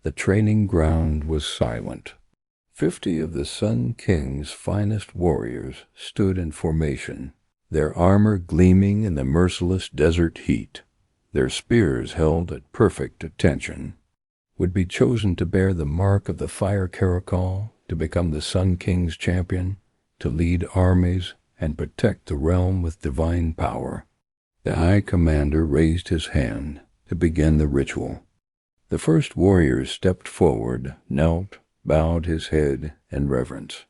The training ground was silent. 50 of the Sun King's finest warriors stood in formation, their armor gleaming in the merciless desert heat, their spears held at perfect attention. Would be chosen to bear the mark of the Fire Caracal, to become the Sun King's champion, to lead armies and protect the realm with divine power. The High Commander raised his hand to begin the ritual. The first warrior stepped forward, knelt, bowed his head in reverence.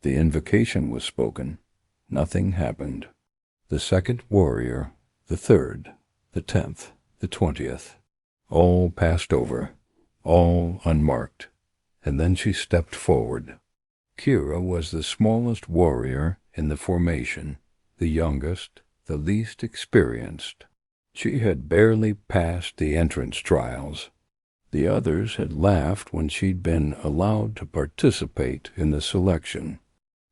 The invocation was spoken. Nothing happened. The second warrior, the third, the 10th, the 20th, all passed over, all unmarked, and then she stepped forward. Kira was the smallest warrior in the formation, the youngest, the least experienced. She had barely passed the entrance trials. The others had laughed when she'd been allowed to participate in the selection.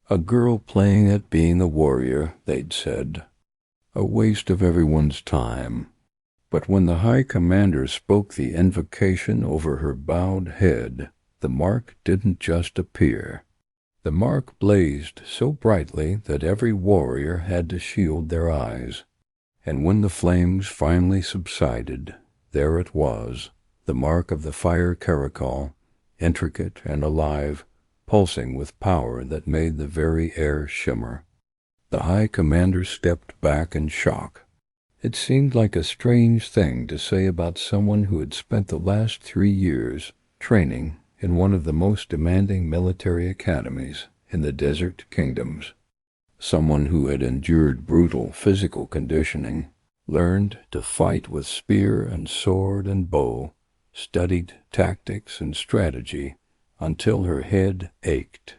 A girl playing at being a warrior, they'd said. A waste of everyone's time. But when the High Commander spoke the invocation over her bowed head, the mark didn't just appear. The mark blazed so brightly that every warrior had to shield their eyes. And when the flames finally subsided, there it was, the mark of the Fire Caracal, intricate and alive, pulsing with power that made the very air shimmer. The High Commander stepped back in shock. It seemed like a strange thing to say about someone who had spent the last 3 years training in one of the most demanding military academies in the Desert Kingdoms. Someone who had endured brutal physical conditioning, learned to fight with spear and sword and bow, studied tactics and strategy until her head ached.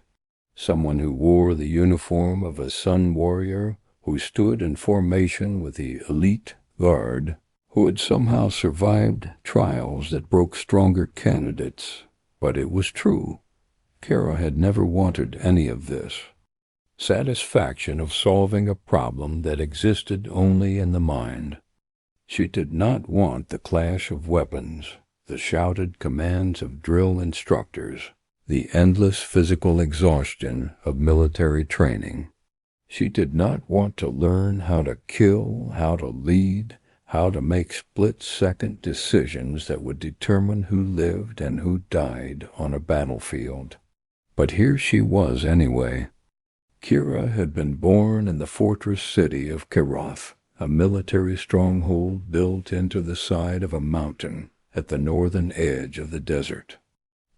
Someone who wore the uniform of a Sun warrior, who stood in formation with the elite guard, who had somehow survived trials that broke stronger candidates. But it was true. Kara had never wanted any of this. Satisfaction of solving a problem that existed only in the mind. She did not want the clash of weapons, the shouted commands of drill instructors, the endless physical exhaustion of military training. She did not want to learn how to kill, how to lead, how to make split-second decisions that would determine who lived and who died on a battlefield. But here she was anyway. Kira had been born in the fortress city of Karath, a military stronghold built into the side of a mountain at the northern edge of the desert.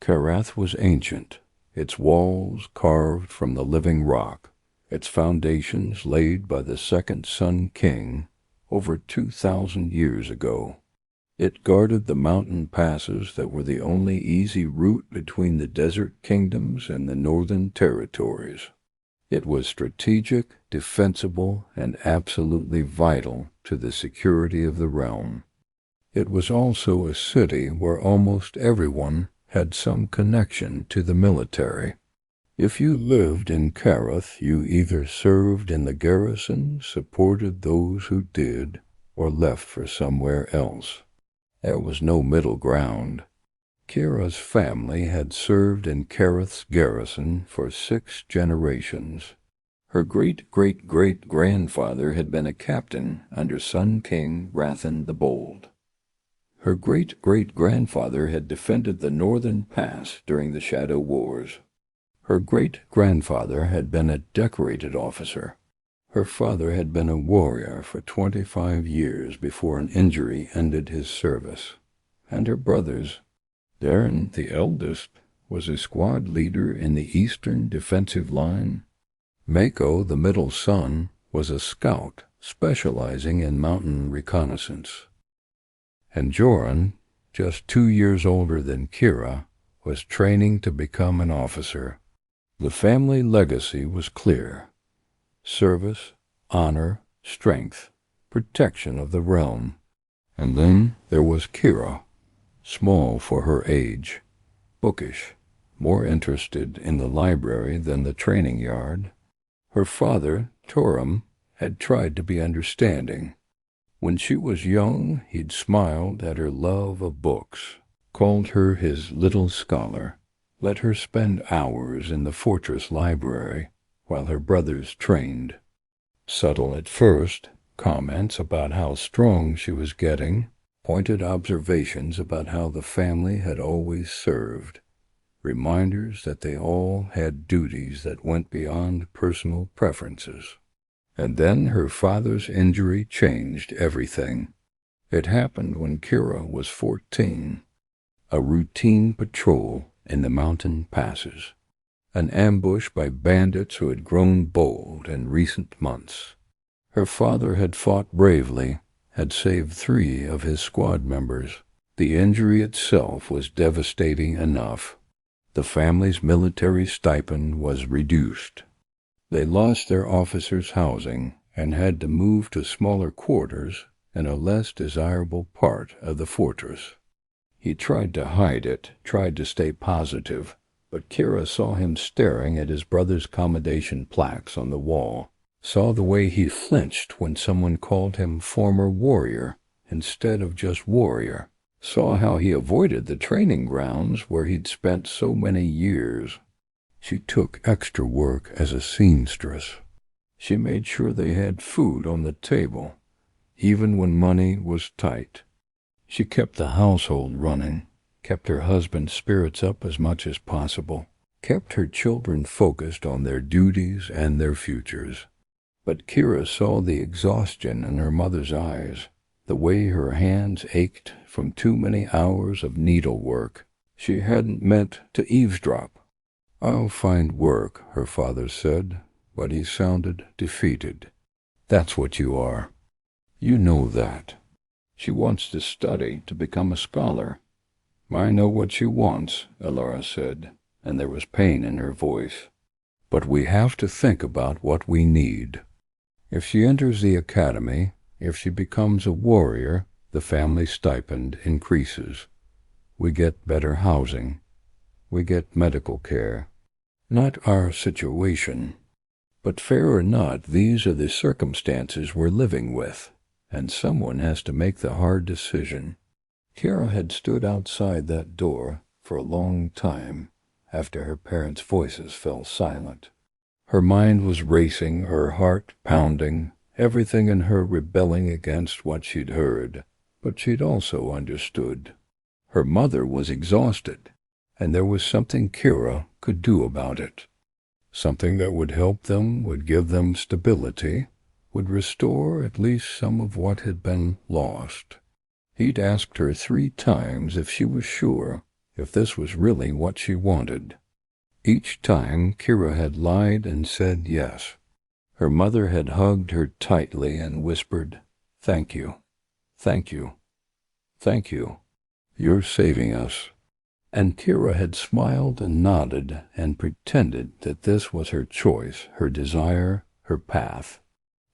Karath was ancient, its walls carved from the living rock, its foundations laid by the second Sun King over 2,000 years ago. It guarded the mountain passes that were the only easy route between the desert kingdoms and the northern territories. It was strategic, defensible, and absolutely vital to the security of the realm. It was also a city where almost everyone had some connection to the military. If you lived in Karath, you either served in the garrison, supported those who did, or left for somewhere else. There was no middle ground. Kira's family had served in Karath's garrison for 6 generations. Her great-great-great-grandfather had been a captain under Sun King Rathan the Bold. Her great-great-grandfather had defended the northern pass during the Shadow Wars. Her great-grandfather had been a decorated officer. Her father had been a warrior for 25 years before an injury ended his service. And her brothers, Darren, the eldest, was a squad leader in the eastern defensive line. Mako, the middle son, was a scout specializing in mountain reconnaissance. And Joran, just 2 years older than Kira, was training to become an officer. The family legacy was clear. Service, honor, strength, protection of the realm. And then there was Kira, small for her age, bookish, more interested in the library than the training yard. Her father, Torum, had tried to be understanding. When she was young, he'd smiled at her love of books. called her his little scholar, let her spend hours in the fortress library while her brothers trained. Subtle at first, comments about how strong she was getting, pointed observations about how the family had always served, reminders that they all had duties that went beyond personal preferences. And then her father's injury changed everything. It happened when Kira was 14. A routine patrol in the mountain passes. An ambush by bandits who had grown bold in recent months. Her father had fought bravely, had saved 3 of his squad members. The injury itself was devastating enough. The family's military stipend was reduced. They lost their officers' housing and had to move to smaller quarters in a less desirable part of the fortress. He tried to hide it, tried to stay positive, but Kira saw him staring at his brother's commendation plaques on the wall, saw the way he flinched when someone called him former warrior instead of just warrior, saw how he avoided the training grounds where he'd spent so many years. She took extra work as a seamstress. She made sure they had food on the table, even when money was tight. She kept the household running, kept her husband's spirits up as much as possible, kept her children focused on their duties and their futures. But Kira saw the exhaustion in her mother's eyes, the way her hands ached from too many hours of needlework. She hadn't meant to eavesdrop. "I'll find work," her father said, but he sounded defeated. "That's what you are. You know that. She wants to study, to become a scholar." "I know what she wants," Elora said, and there was pain in her voice. "But we have to think about what we need. If she enters the academy, if she becomes a warrior, the family stipend increases. We get better housing. We get medical care. Not our situation. But fair or not, these are the circumstances we're living with, and someone has to make the hard decision." Kira had stood outside that door for a long time after her parents' voices fell silent. Her mind was racing, her heart pounding, everything in her rebelling against what she'd heard, but she'd also understood. Her mother was exhausted, and there was something Kira could do about it. Something that would help them, would give them stability, would restore at least some of what had been lost. He'd asked her 3 times if she was sure, if this was really what she wanted. Each time Kira had lied and said yes. Her mother had hugged her tightly and whispered, "Thank you, thank you, thank you. You're saving us." And Kira had smiled and nodded and pretended that this was her choice, her desire, her path.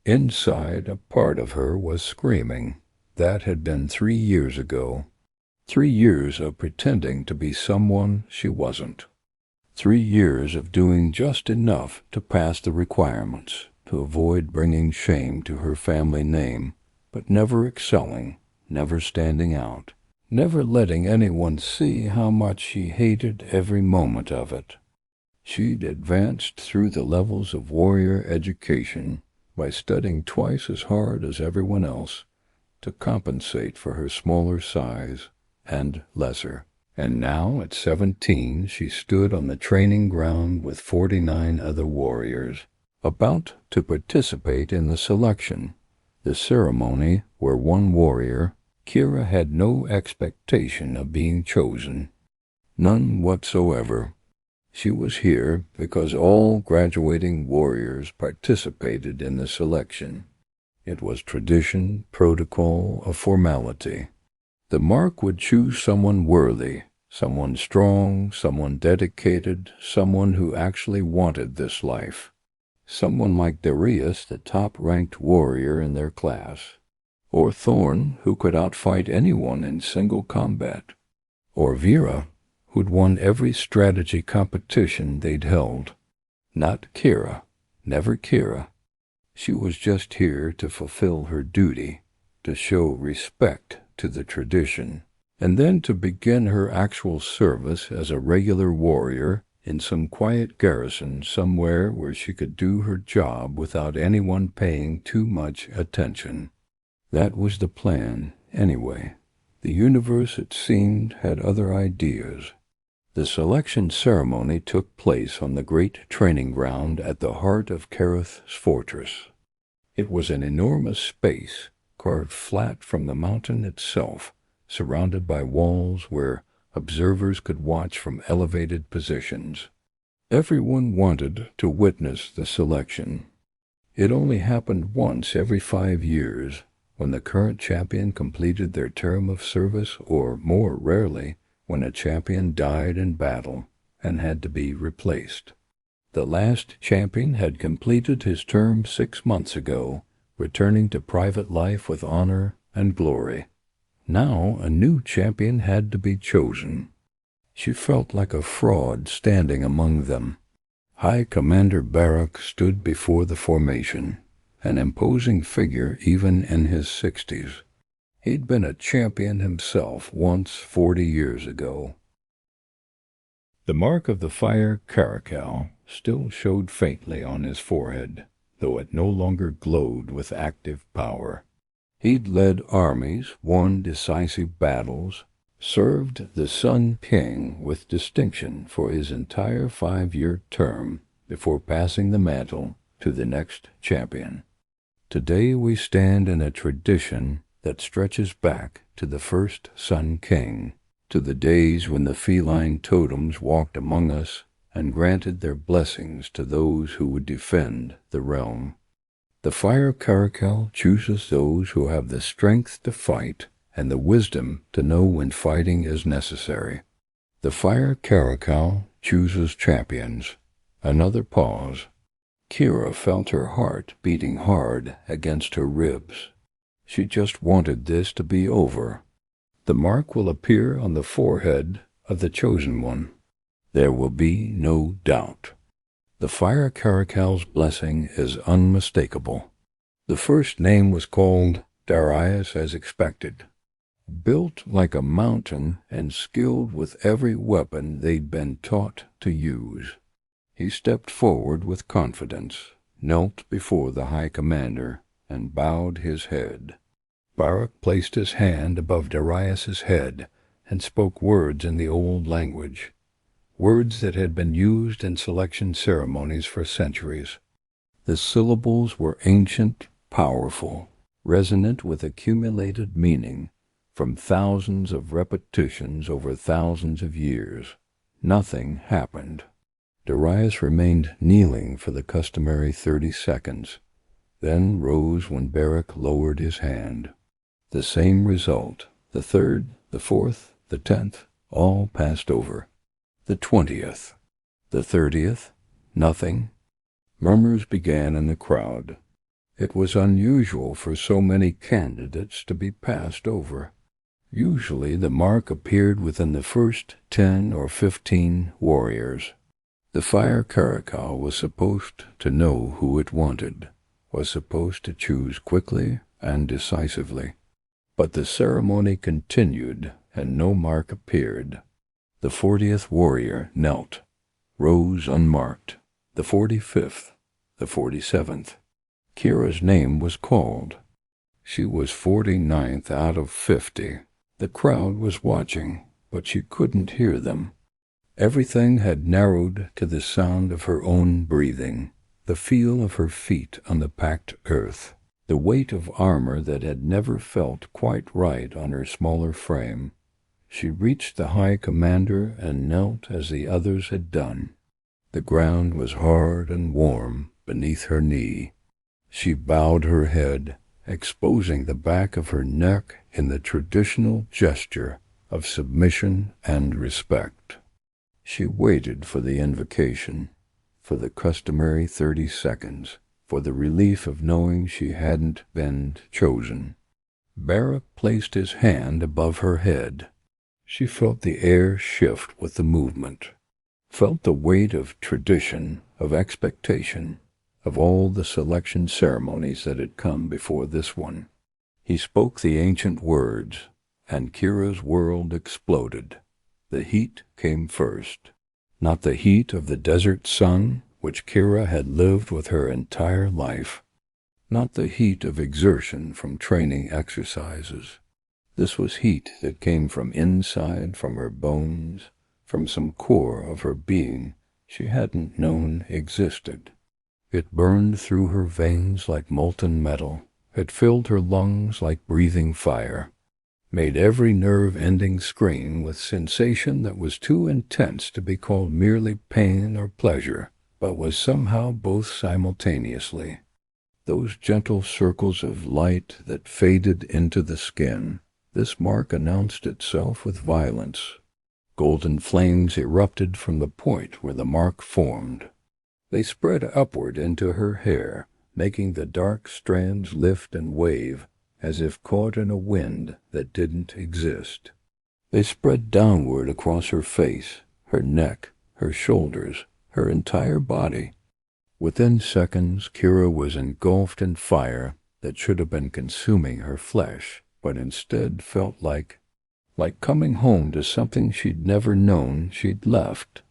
Inside, a part of her was screaming. That had been 3 years ago. 3 years of pretending to be someone she wasn't. 3 years of doing just enough to pass the requirements, to avoid bringing shame to her family name, but never excelling, never standing out, never letting anyone see how much she hated every moment of it. She'd advanced through the levels of warrior education by studying twice as hard as everyone else to compensate for her smaller size and lesser. And now, at 17, she stood on the training ground with 49 other warriors, about to participate in the selection, the ceremony where one warrior, Kira, had no expectation of being chosen. None whatsoever. She was here because all graduating warriors participated in the selection. It was tradition, protocol, a formality. The mark would choose someone worthy, someone strong, someone dedicated, someone who actually wanted this life. Someone like Darius, the top-ranked warrior in their class. Or Thorn, who could outfight anyone in single combat. Or Vera, who'd won every strategy competition they'd held. Not Kira, never Kira. She was just here to fulfill her duty, to show respect to the tradition, and then to begin her actual service as a regular warrior in some quiet garrison somewhere where she could do her job without anyone paying too much attention. That was the plan, anyway. The universe, it seemed, had other ideas. The selection ceremony took place on the great training ground at the heart of Kareth's fortress. It was an enormous space, carved flat from the mountain itself, surrounded by walls where observers could watch from elevated positions. Everyone wanted to witness the selection. It only happened once every 5 years, when the current champion completed their term of service, or more rarely, when a champion died in battle and had to be replaced. The last champion had completed his term 6 months ago, returning to private life with honor and glory. Now a new champion had to be chosen. She felt like a fraud standing among them. High Commander Barak stood before the formation, an imposing figure even in his 60s. He'd been a champion himself once 40 years ago. The mark of the Fire Caracal still showed faintly on his forehead, though it no longer glowed with active power. He'd led armies, won decisive battles, served the Sun King with distinction for his entire 5-year term before passing the mantle to the next champion. Today we stand in a tradition that stretches back to the first Sun King, to the days when the feline totems walked among us and granted their blessings to those who would defend the realm. The Fire Caracal chooses those who have the strength to fight and the wisdom to know when fighting is necessary. The Fire Caracal chooses champions. Another pause. Kira felt her heart beating hard against her ribs. She just wanted this to be over. The mark will appear on the forehead of the chosen one. There will be no doubt. The Fire Caracal's blessing is unmistakable. The first name was called Darius as expected. Built like a mountain and skilled with every weapon they'd been taught to use. He stepped forward with confidence, knelt before the High Commander, and bowed his head. Barak placed his hand above Darius's head and spoke words in the old language, words that had been used in selection ceremonies for centuries. The syllables were ancient, powerful, resonant with accumulated meaning from thousands of repetitions over thousands of years. Nothing happened. Darius remained kneeling for the customary 30 seconds, then rose when Barak lowered his hand. The same result. The 3rd, the 4th, the 10th, all passed over. The 20th. The 30th, nothing. Murmurs began in the crowd. It was unusual for so many candidates to be passed over. Usually the mark appeared within the first 10 or 15 warriors. The Fire Caracal was supposed to know who it wanted, was supposed to choose quickly and decisively. But the ceremony continued, and no mark appeared. The 40th warrior knelt, rose unmarked. The 45th, the 47th. Kira's name was called. She was 49th out of 50. The crowd was watching, but she couldn't hear them. Everything had narrowed to the sound of her own breathing, the feel of her feet on the packed earth, the weight of armor that had never felt quite right on her smaller frame. She reached the High Commander and knelt as the others had done. The ground was hard and warm beneath her knee. She bowed her head, exposing the back of her neck in the traditional gesture of submission and respect. She waited for the invocation, for the customary 30 seconds, for the relief of knowing she hadn't been chosen. Barak placed his hand above her head. She felt the air shift with the movement, felt the weight of tradition, of expectation, of all the selection ceremonies that had come before this one. He spoke the ancient words, and Kira's world exploded. The heat came first. Not the heat of the desert sun, which Kira had lived with her entire life. Not the heat of exertion from training exercises. This was heat that came from inside, from her bones, from some core of her being she hadn't known existed. It burned through her veins like molten metal. It filled her lungs like breathing fire, made every nerve-ending scream with sensation that was too intense to be called merely pain or pleasure, but was somehow both simultaneously. Those gentle circles of light that faded into the skin, this mark announced itself with violence. Golden flames erupted from the point where the mark formed. They spread upward into her hair, making the dark strands lift and wave as if caught in a wind that didn't exist. They spread downward across her face, her neck, her shoulders, her entire body. Within seconds, Kira was engulfed in fire that should have been consuming her flesh, but instead felt like coming home to something she'd never known she'd left.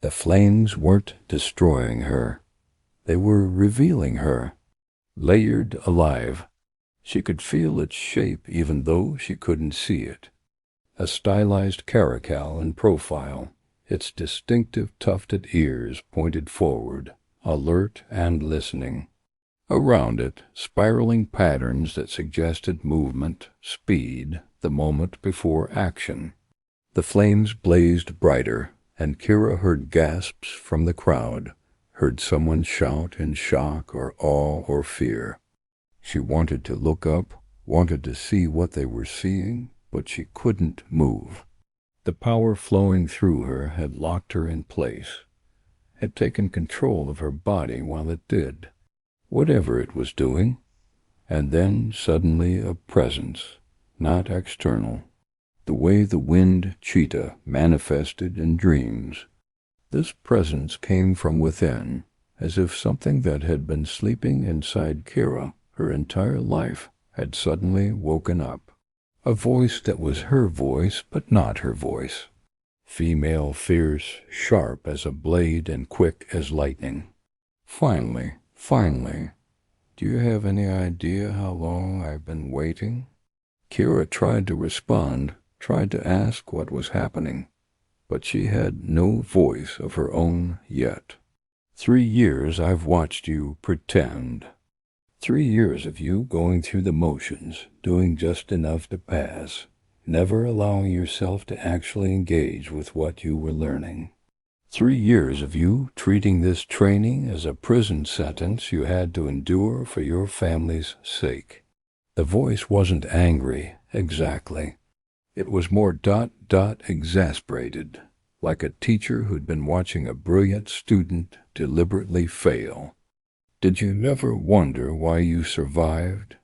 The flames weren't destroying her. They were revealing her, layered alive. She could feel its shape even though she couldn't see it. A stylized caracal in profile, its distinctive tufted ears pointed forward, alert and listening. Around it, spiraling patterns that suggested movement, speed, the moment before action. The flames blazed brighter, and Kira heard gasps from the crowd, heard someone shout in shock or awe or fear. She wanted to look up, wanted to see what they were seeing, but she couldn't move. The power flowing through her had locked her in place, had taken control of her body while it did, whatever it was doing. And then suddenly a presence, not external, the way the wind cheetah manifested in dreams. This presence came from within, as if something that had been sleeping inside Kira her entire life had suddenly woken up. A voice that was her voice, but not her voice. Female, fierce, sharp as a blade and quick as lightning. Finally, do you have any idea how long I've been waiting? Kira tried to respond, tried to ask what was happening, but she had no voice of her own yet. 3 years I've watched you pretend. 3 years of you going through the motions, doing just enough to pass, never allowing yourself to actually engage with what you were learning. 3 years of you treating this training as a prison sentence you had to endure for your family's sake. The voice wasn't angry, exactly. It was more ... exasperated, like a teacher who'd been watching a brilliant student deliberately fail. Did you never wonder why you survived?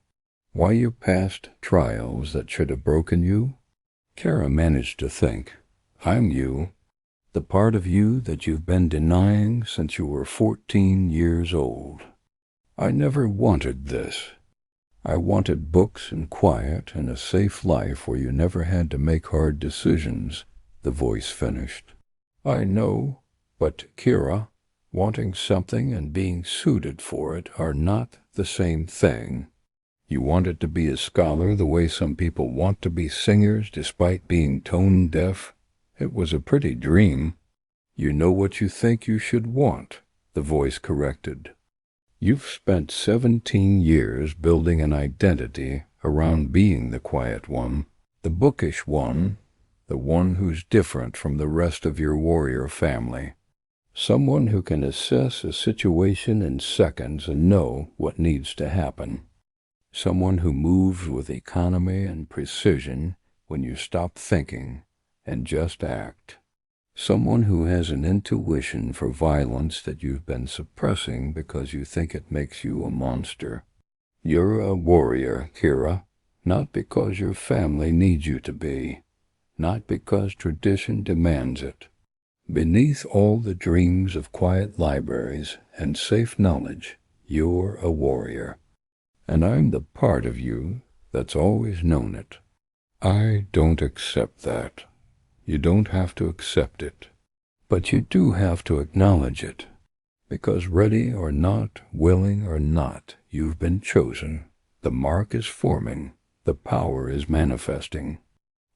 Why you passed trials that should have broken you? Kara managed to think. I'm you. The part of you that you've been denying since you were 14 years old. I never wanted this. I wanted books and quiet and a safe life where you never had to make hard decisions, the voice finished. I know, but Kira, wanting something and being suited for it are not the same thing. You wanted to be a scholar the way some people want to be singers despite being tone deaf. It was a pretty dream. You know what you think you should want, the voice corrected. You've spent 17 years building an identity around being the quiet one, the bookish one, the one who's different from the rest of your warrior family. Someone who can assess a situation in seconds and know what needs to happen. Someone who moves with economy and precision when you stop thinking and just act. Someone who has an intuition for violence that you've been suppressing because you think it makes you a monster. You're a warrior, Kira, not because your family needs you to be, not because tradition demands it. Beneath all the dreams of quiet libraries and safe knowledge, you're a warrior. And I'm the part of you that's always known it. I don't accept that. You don't have to accept it. But you do have to acknowledge it. Because ready or not, willing or not, you've been chosen. The mark is forming. The power is manifesting.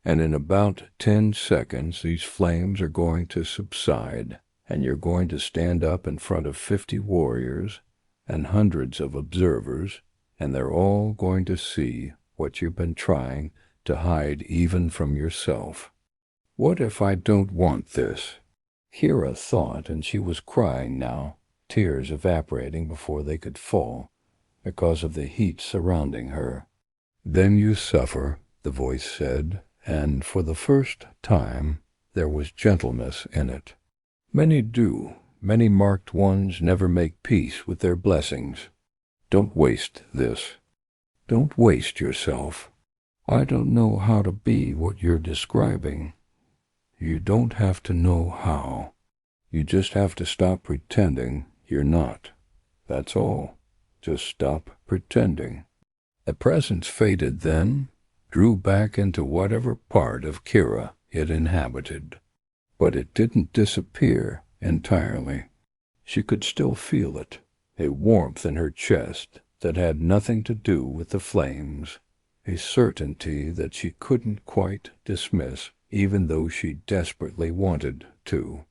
And in about 10 seconds, these flames are going to subside, and you're going to stand up in front of 50 warriors and hundreds of observers, and they're all going to see what you've been trying to hide even from yourself. What if I don't want this? Kira thought, and she was crying now, tears evaporating before they could fall, because of the heat surrounding her. Then you suffer, the voice said, and for the first time there was gentleness in it. Many do. Many marked ones never make peace with their blessings. Don't waste this. Don't waste yourself. I don't know how to be what you're describing. You don't have to know how. You just have to stop pretending you're not. That's all. Just stop pretending. The presence faded then, drew back into whatever part of Kira it inhabited. But it didn't disappear entirely. She could still feel it, a warmth in her chest that had nothing to do with the flames, a certainty that she couldn't quite dismiss, even though she desperately wanted to.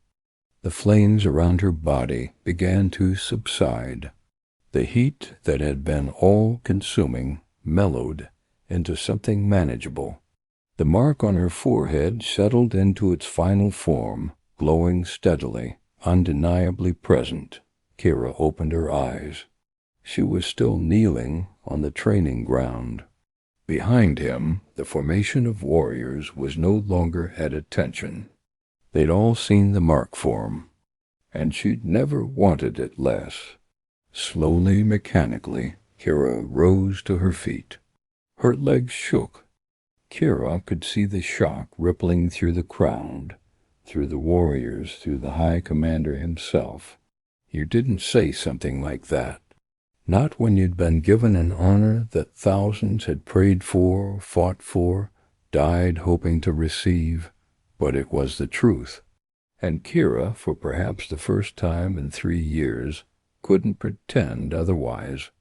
The flames around her body began to subside. The heat that had been all-consuming mellowed into something manageable. The mark on her forehead settled into its final form, glowing steadily, undeniably present. Kira opened her eyes. She was still kneeling on the training ground. Behind him, the formation of warriors was no longer at attention. They'd all seen the mark form, and she'd never wanted it less. Slowly, mechanically, Kira rose to her feet. Her legs shook. Kira could see the shock rippling through the crowd, through the warriors, through the High Commander himself. You didn't say something like that. Not when you'd been given an honor that thousands had prayed for, fought for, died hoping to receive. But it was the truth. And Kira, for perhaps the first time in 3 years, couldn't pretend otherwise.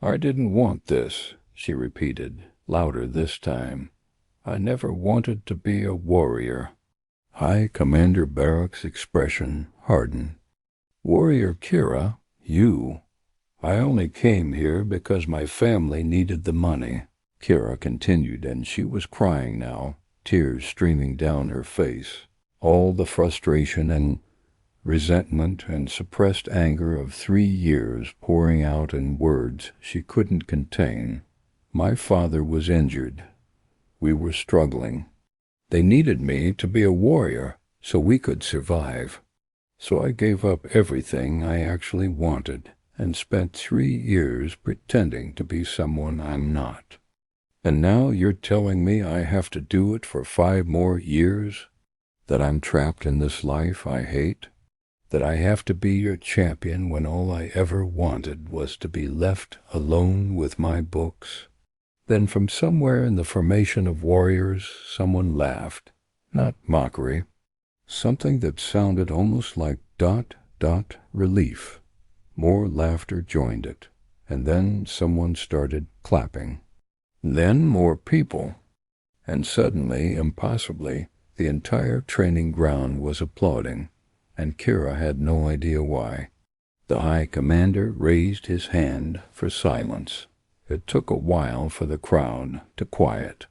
I didn't want this, she repeated, louder this time. I never wanted to be a warrior. High Commander Barrack's expression hardened. Warrior Kira, you. I only came here because my family needed the money, Kira continued, and she was crying now, tears streaming down her face. All the frustration and resentment and suppressed anger of 3 years pouring out in words she couldn't contain. My father was injured. We were struggling. They needed me to be a warrior so we could survive. So I gave up everything I actually wanted and spent 3 years pretending to be someone I'm not. And now you're telling me I have to do it for 5 more years? That I'm trapped in this life I hate? That I have to be your champion when all I ever wanted was to be left alone with my books? Then from somewhere in the formation of warriors, someone laughed. Not mockery. Something that sounded almost like ... relief. More laughter joined it, and then someone started clapping. Then more people. And suddenly, impossibly, the entire training ground was applauding, and Kira had no idea why. The High Commander raised his hand for silence. It took a while for the crowd to quiet.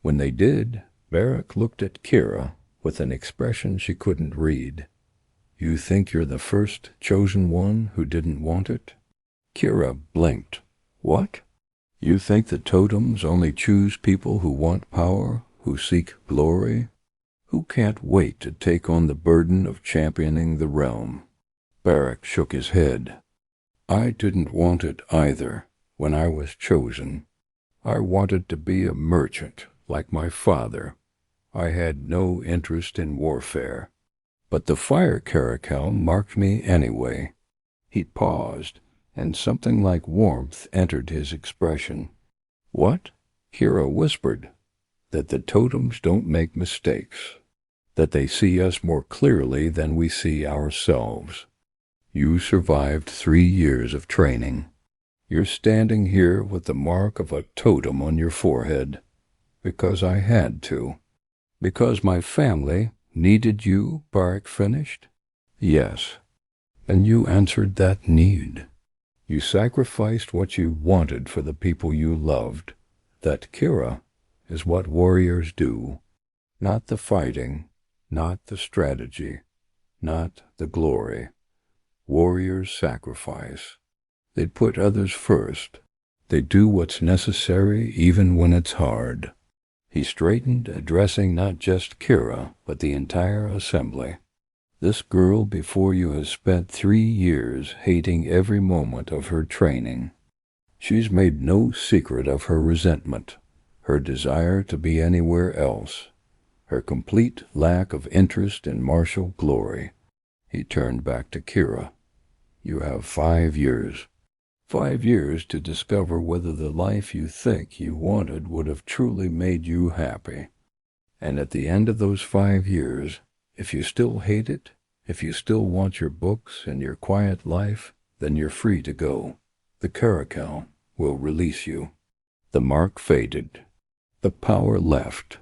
When they did, Barrack looked at Kira with an expression she couldn't read. You think you're the first chosen one who didn't want it? Kira blinked. What? You think the totems only choose people who want power, who seek glory, who can't wait to take on the burden of championing the realm? Barrack shook his head. I didn't want it either when I was chosen. I wanted to be a merchant like my father. I had no interest in warfare. But the Fire Caracal marked me anyway. He paused, and something like warmth entered his expression. What? Kira whispered. that the totems don't make mistakes, that they see us more clearly than we see ourselves. You survived 3 years of training. You're standing here with the mark of a totem on your forehead, because I had to. Because my family needed you, Barak finished. Yes, and you answered that need. You sacrificed what you wanted for the people you loved. That, Kira, is what warriors do. Not the fighting, not the strategy, not the glory. Warriors sacrifice. They put others first. They do what's necessary even when it's hard. He straightened, addressing not just Kira, but the entire assembly. This girl before you has spent 3 years hating every moment of her training. She's made no secret of her resentment, her desire to be anywhere else, her complete lack of interest in martial glory. He turned back to Kira. You have 5 years. 5 years to discover whether the life you think you wanted would have truly made you happy. And at the end of those 5 years, if you still hate it, if you still want your books and your quiet life, then you're free to go. The Caracal will release you. The mark faded. The power left.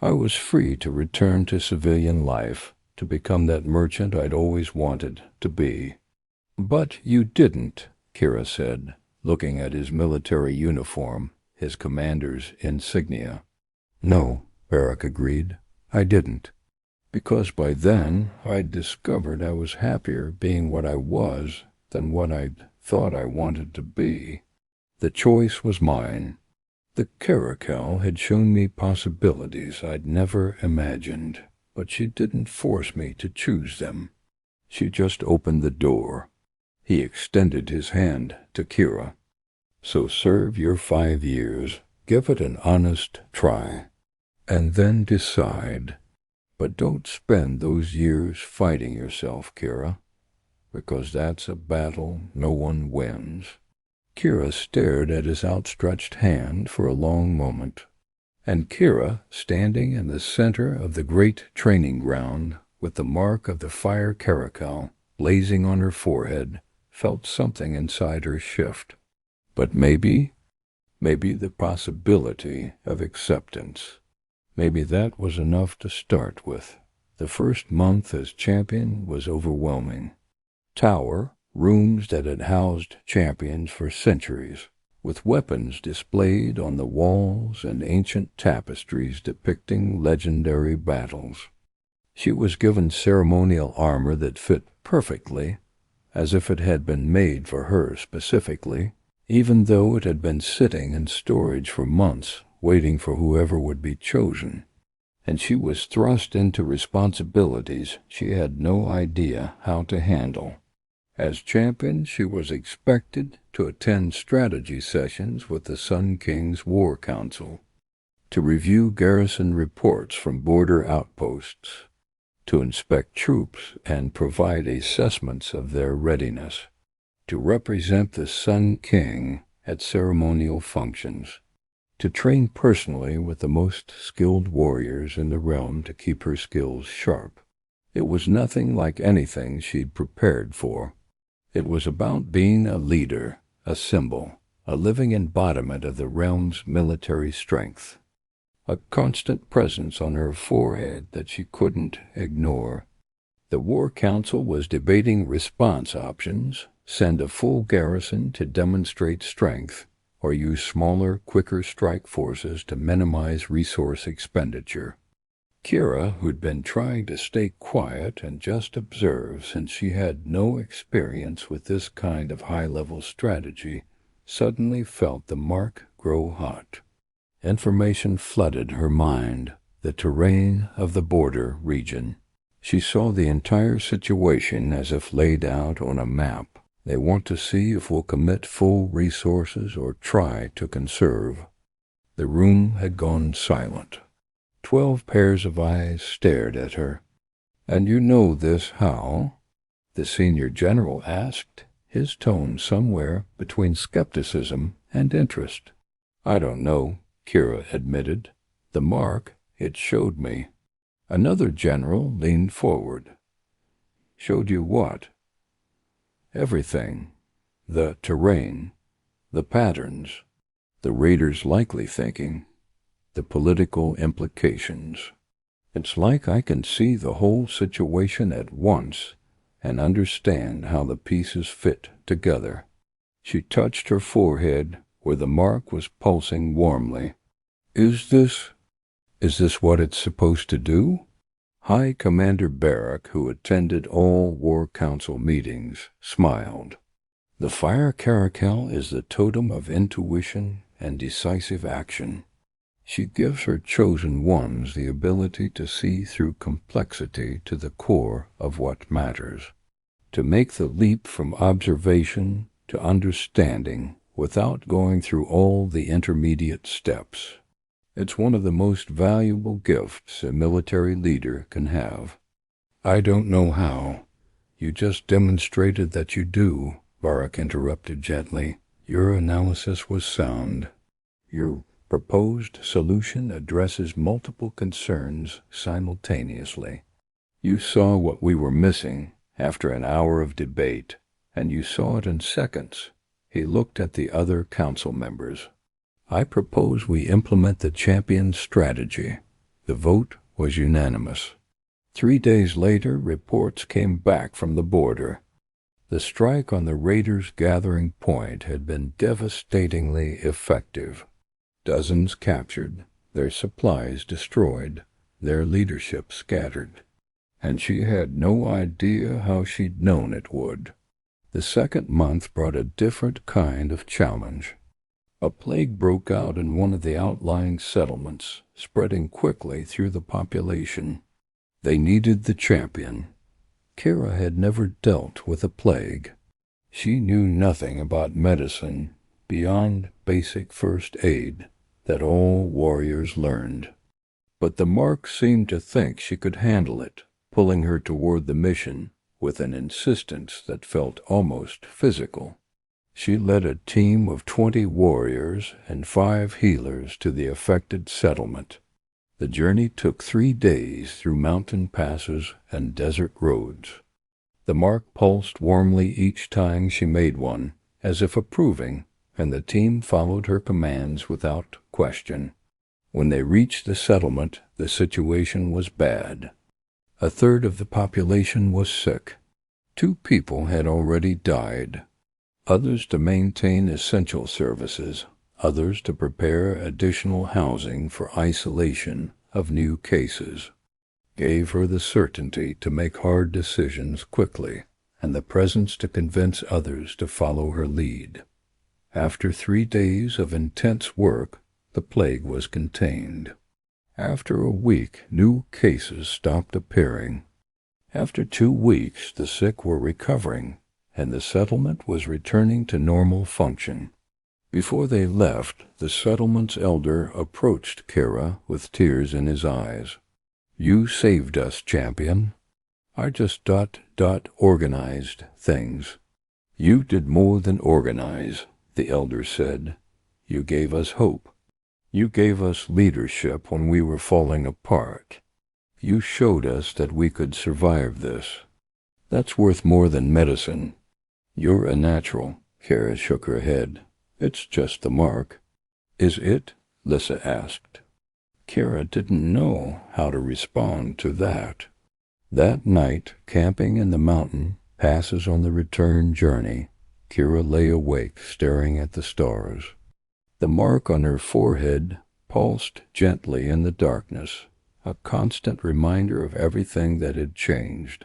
I was free to return to civilian life, to become that merchant I'd always wanted to be. But you didn't, Kira said, looking at his military uniform, his commander's insignia. No, Barak agreed, I didn't. Because by then I'd discovered I was happier being what I was than what I'd thought I wanted to be. The choice was mine. The Caracal had shown me possibilities I'd never imagined, but she didn't force me to choose them. She just opened the door. He extended his hand to Kira. So serve your 5 years. Give it an honest try. And then decide. But don't spend those years fighting yourself, Kira, because that's a battle no one wins. Kira stared at his outstretched hand for a long moment, and Kira, standing in the center of the great training ground, with the mark of the Fire Caracal blazing on her forehead, felt something inside her shift. But maybe the possibility of acceptance. Maybe that was enough to start with. The first month as champion was overwhelming. Tower, rooms that had housed champions for centuries, with weapons displayed on the walls and ancient tapestries depicting legendary battles. She was given ceremonial armor that fit perfectly, as if it had been made for her specifically, even though it had been sitting in storage for months, waiting for whoever would be chosen. And she was thrust into responsibilities she had no idea how to handle. As champion, she was expected to attend strategy sessions with the Sun King's War Council, to review garrison reports from border outposts, to inspect troops and provide assessments of their readiness, to represent the Sun King at ceremonial functions, to train personally with the most skilled warriors in the realm to keep her skills sharp. It was nothing like anything she'd prepared for. It was about being a leader, a symbol, a living embodiment of the realm's military strength. A constant presence on her forehead that she couldn't ignore. The War Council was debating response options: send a full garrison to demonstrate strength, or use smaller, quicker strike forces to minimize resource expenditure. Kira, who'd been trying to stay quiet and just observe since she had no experience with this kind of high-level strategy, suddenly felt the mark grow hot. Information flooded her mind, the terrain of the border region. She saw the entire situation as if laid out on a map. They want to see if we'll commit full resources or try to conserve. The room had gone silent. 12 pairs of eyes stared at her. And you know this how? The senior general asked, his tone somewhere between skepticism and interest. I don't know, Kira admitted. The mark it showed me. Another general leaned forward. Showed you what? Everything. The terrain, the patterns, the raiders' likely thinking, the political implications. It's like I can see the whole situation at once and understand how the pieces fit together. She touched her forehead where the mark was pulsing warmly. Is this what it's supposed to do? High Commander Barrack, who attended all War Council meetings, smiled. The Fire Caracal is the totem of intuition and decisive action. She gives her chosen ones the ability to see through complexity to the core of what matters, to make the leap from observation to understanding without going through all the intermediate steps. It's one of the most valuable gifts a military leader can have. I don't know how. You just demonstrated that you do, Barrack interrupted gently. Your analysis was sound. Your proposed solution addresses multiple concerns simultaneously. You saw what we were missing after an hour of debate, and you saw it in seconds. He looked at the other council members. I propose we implement the champion's strategy. The vote was unanimous. 3 days later, reports came back from the border. The strike on the raiders' gathering point had been devastatingly effective. Dozens captured, their supplies destroyed, their leadership scattered. And she had no idea how she'd known it would. The second month brought a different kind of challenge. A plague broke out in one of the outlying settlements, spreading quickly through the population. They needed the champion. Kara had never dealt with a plague. She knew nothing about medicine beyond basic first aid that all warriors learned. But the mark seemed to think she could handle it, pulling her toward the mission with an insistence that felt almost physical. She led a team of 20 warriors and 5 healers to the affected settlement. The journey took 3 days through mountain passes and desert roads. The mark pulsed warmly each time she made one, as if approving, and the team followed her commands without question. When they reached the settlement, the situation was bad. A third of the population was sick. 2 people had already died. Others to maintain essential services, others to prepare additional housing for isolation of new cases. Gave her the certainty to make hard decisions quickly, and the presence to convince others to follow her lead. After 3 days of intense work, the plague was contained. After a week, new cases stopped appearing. After 2 weeks, the sick were recovering, and the settlement was returning to normal function. Before they left, the settlement's elder approached Kara with tears in his eyes. You saved us, champion. I just organized things. You did more than organize, the elder said. You gave us hope. You gave us leadership when we were falling apart. You showed us that we could survive this. That's worth more than medicine. You're a natural. Kara shook her head. It's just the mark. Is it? Lissa asked. Kara didn't know how to respond to that. That night, camping in the mountain passes on the return journey, Kara lay awake staring at the stars. The mark on her forehead pulsed gently in the darkness, a constant reminder of everything that had changed.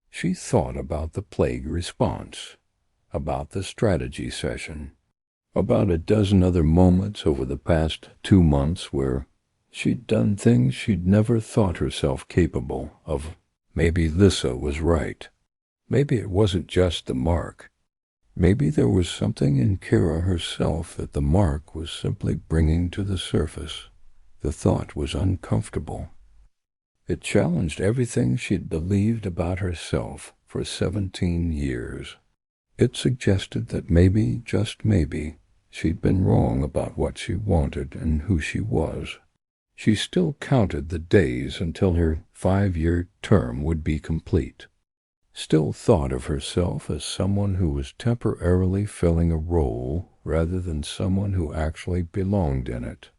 She thought about the plague response, about the strategy session, about a dozen other moments over the past 2 months where she'd done things she'd never thought herself capable of. Maybe Lissa was right. Maybe it wasn't just the mark. Maybe there was something in Kara herself that the mark was simply bringing to the surface. The thought was uncomfortable. It challenged everything she'd believed about herself for 17 years. It suggested that maybe, just maybe, she'd been wrong about what she wanted and who she was. She still counted the days until her 5-year term would be complete. Still thought of herself as someone who was temporarily filling a role rather than someone who actually belonged in it.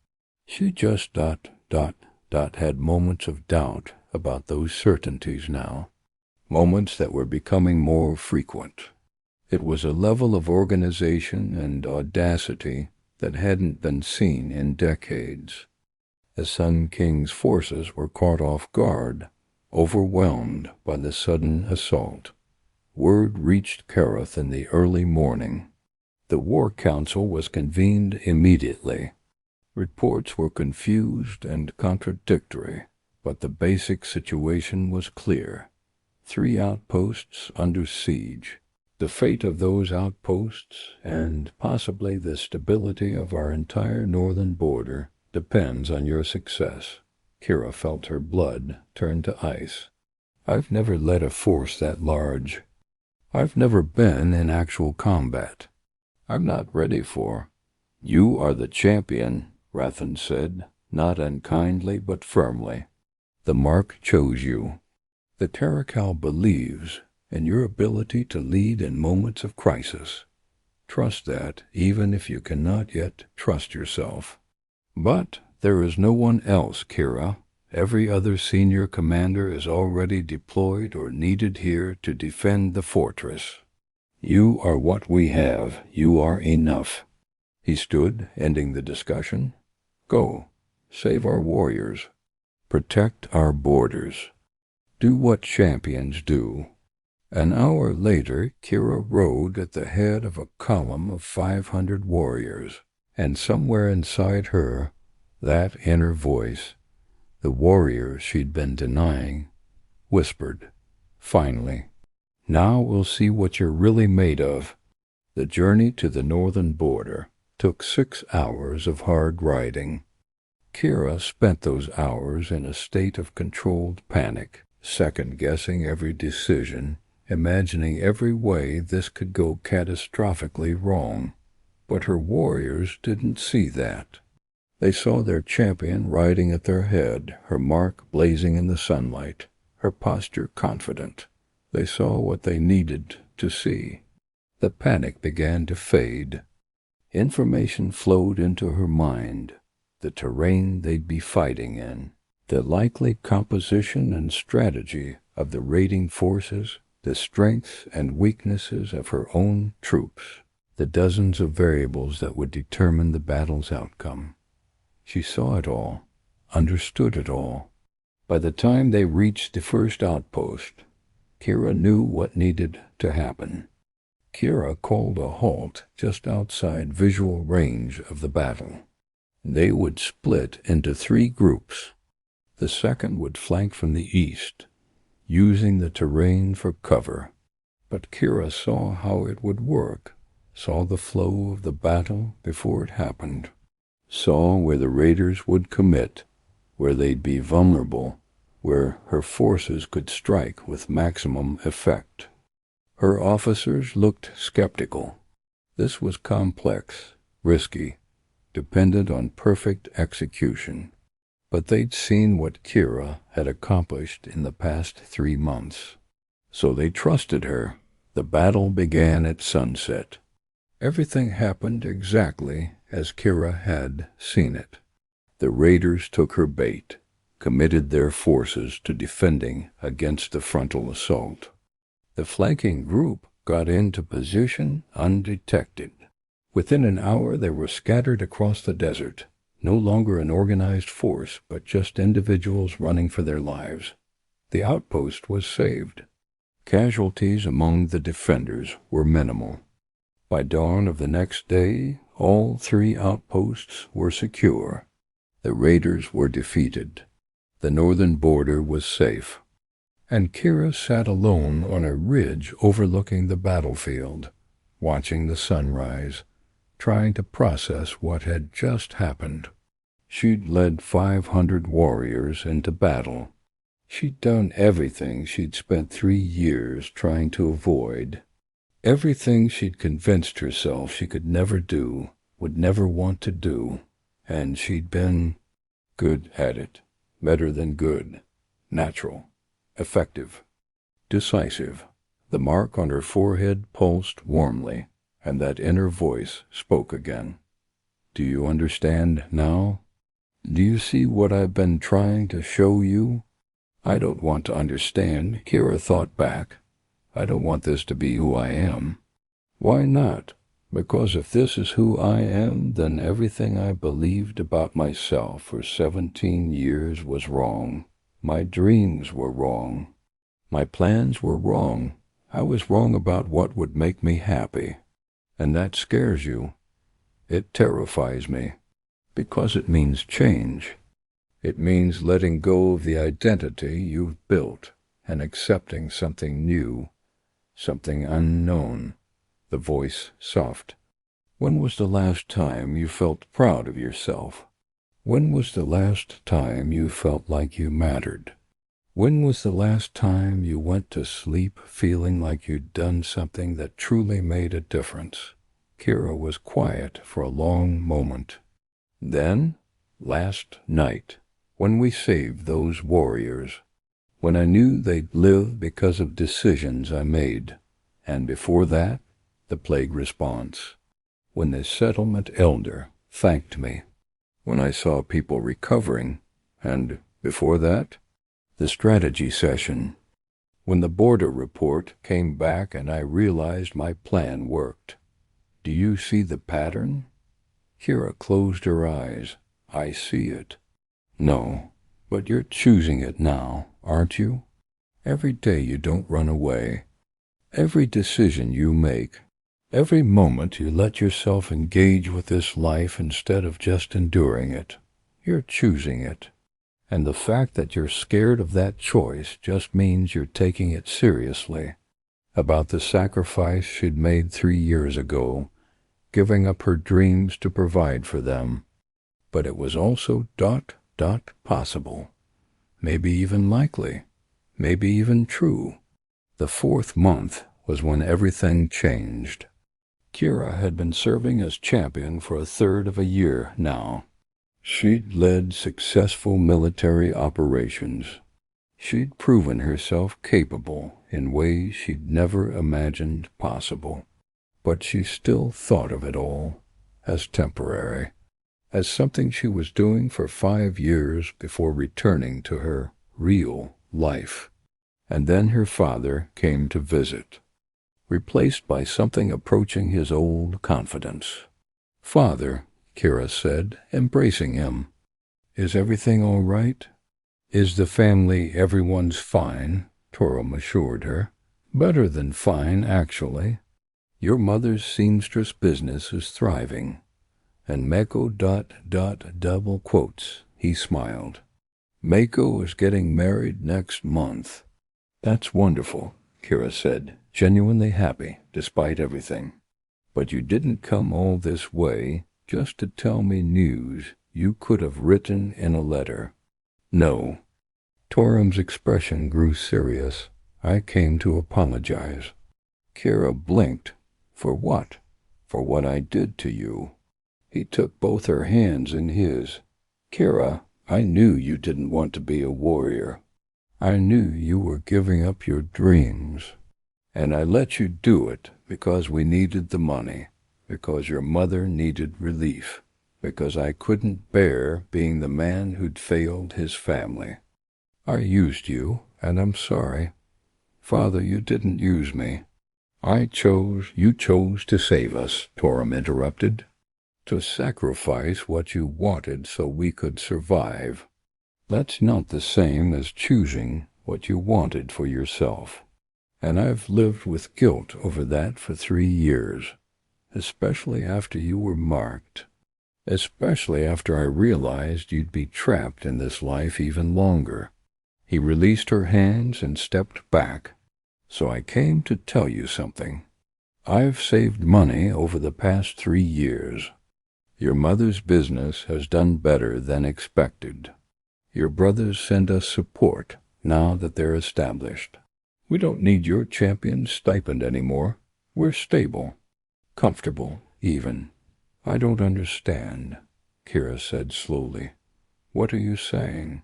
She just had moments of doubt about those certainties now, moments that were becoming more frequent. It was a level of organization and audacity that hadn't been seen in decades. The Sun King's forces were caught off guard, overwhelmed by the sudden assault. Word reached Kareth in the early morning. The War Council was convened immediately. Reports were confused and contradictory, but the basic situation was clear. 3 outposts under siege. The fate of those outposts, and possibly the stability of our entire northern border, depends on your success. Kira felt her blood turn to ice. I've never led a force that large. I've never been in actual combat. I'm not ready for. You are the champion, Rathan said, not unkindly but firmly. The Mark chose you. The Caracal believes in your ability to lead in moments of crisis. Trust that, even if you cannot yet trust yourself. But there is no one else, Kira. Every other senior commander is already deployed or needed here to defend the fortress. You are what we have. You are enough. He stood, ending the discussion. Go. Save our warriors. Protect our borders. Do what champions do. An hour later, Kira rode at the head of a column of 500 warriors, and somewhere inside her, that inner voice, the warrior she'd been denying, whispered, finally, now we'll see what you're really made of. The journey to the northern border took 6 hours of hard riding. Kira spent those hours in a state of controlled panic, second-guessing every decision, imagining every way this could go catastrophically wrong. But her warriors didn't see that. They saw their champion riding at their head, her mark blazing in the sunlight, her posture confident. They saw what they needed to see. The panic began to fade. Information flowed into her mind, the terrain they'd be fighting in, the likely composition and strategy of the raiding forces, the strengths and weaknesses of her own troops, the dozens of variables that would determine the battle's outcome. She saw it all, understood it all. By the time they reached the first outpost, Kira knew what needed to happen. Kira called a halt just outside visual range of the battle. They would split into 3 groups. The second would flank from the east, using the terrain for cover. But Kira saw how it would work, saw the flow of the battle before it happened, saw where the raiders would commit, where they'd be vulnerable, where her forces could strike with maximum effect. Her officers looked skeptical. This was complex, risky, dependent on perfect execution. But they'd seen what Kira had accomplished in the past 3 months. So they trusted her. The battle began at sunset. Everything happened exactly as Kira had seen it. The raiders took her bait, committed their forces to defending against the frontal assault. The flanking group got into position undetected. Within an hour they were scattered across the desert, no longer an organized force, but just individuals running for their lives. The outpost was saved. Casualties among the defenders were minimal. By dawn of the next day, all 3 outposts were secure. The raiders were defeated. The northern border was safe. And Kira sat alone on a ridge overlooking the battlefield, watching the sunrise, trying to process what had just happened. She'd led 500 warriors into battle. She'd done everything she'd spent 3 years trying to avoid. Everything she'd convinced herself she could never do, would never want to do. And she'd been Good at it. Better than good. Natural. Effective. Decisive. The mark on her forehead pulsed warmly, and that inner voice spoke again. Do you understand now? Do you see what I've been trying to show you? I don't want to understand, Kira thought back. I don't want this to be who I am. Why not? Because if this is who I am, then everything I believed about myself for 17 years was wrong. My dreams were wrong. My plans were wrong. I was wrong about what would make me happy. And that scares you. It terrifies me. Because it means change. It means letting go of the identity you've built and accepting something new, something unknown. The voice soft. When was the last time you felt proud of yourself? When was the last time you felt like you mattered? When was the last time you went to sleep feeling like you'd done something that truly made a difference? Kira was quiet for a long moment. Then, last night, when we saved those warriors, when I knew they'd live because of decisions I made, and before that, the plague response, when the settlement elder thanked me, when I saw people recovering, and before that, the strategy session, when the border report came back and I realized my plan worked. Do you see the pattern? Kira closed her eyes. I see it. No, but you're choosing it now, aren't you? Every day you don't run away. Every decision you make, every moment you let yourself engage with this life instead of just enduring it, you're choosing it. And the fact that you're scared of that choice just means you're taking it seriously. About the sacrifice she'd made 3 years ago, giving up her dreams to provide for them. But it was also possible. Maybe even likely. Maybe even true. The 4th month was when everything changed. Kira had been serving as champion for 1/3 of a year now. She'd led successful military operations. She'd proven herself capable in ways she'd never imagined possible. But she still thought of it all as temporary, as something she was doing for 5 years before returning to her real life. And then her father came to visit, replaced by something approaching his old confidence. Father, Kira said, embracing him. Is everything all right? Is the family everyone's fine? Torum assured her. Better than fine, actually. Your mother's seamstress business is thriving. And Mako ... double quotes. He smiled. Mako is getting married next month. That's wonderful, Kira said, genuinely happy despite everything. But you didn't come all this way just to tell me news you could have written in a letter. No. Torum's expression grew serious. I came to apologize. Kira blinked. For what? For what I did to you. He took both her hands in his. Kira, I knew you didn't want to be a warrior. I knew you were giving up your dreams. And I let you do it because we needed the money, because your mother needed relief, because I couldn't bear being the man who'd failed his family. I used you, and I'm sorry. Father, you didn't use me. You chose to save us, Torum interrupted. To sacrifice what you wanted so we could survive. That's not the same as choosing what you wanted for yourself. And I've lived with guilt over that for 3 years, especially after you were marked. Especially after I realized you'd be trapped in this life even longer. He released her hands and stepped back. So I came to tell you something. I've saved money over the past 3 years. Your mother's business has done better than expected. Your brothers send us support now that they're established. We don't need your champion's stipend anymore. We're stable, comfortable, even. I don't understand, Kira said slowly. What are you saying?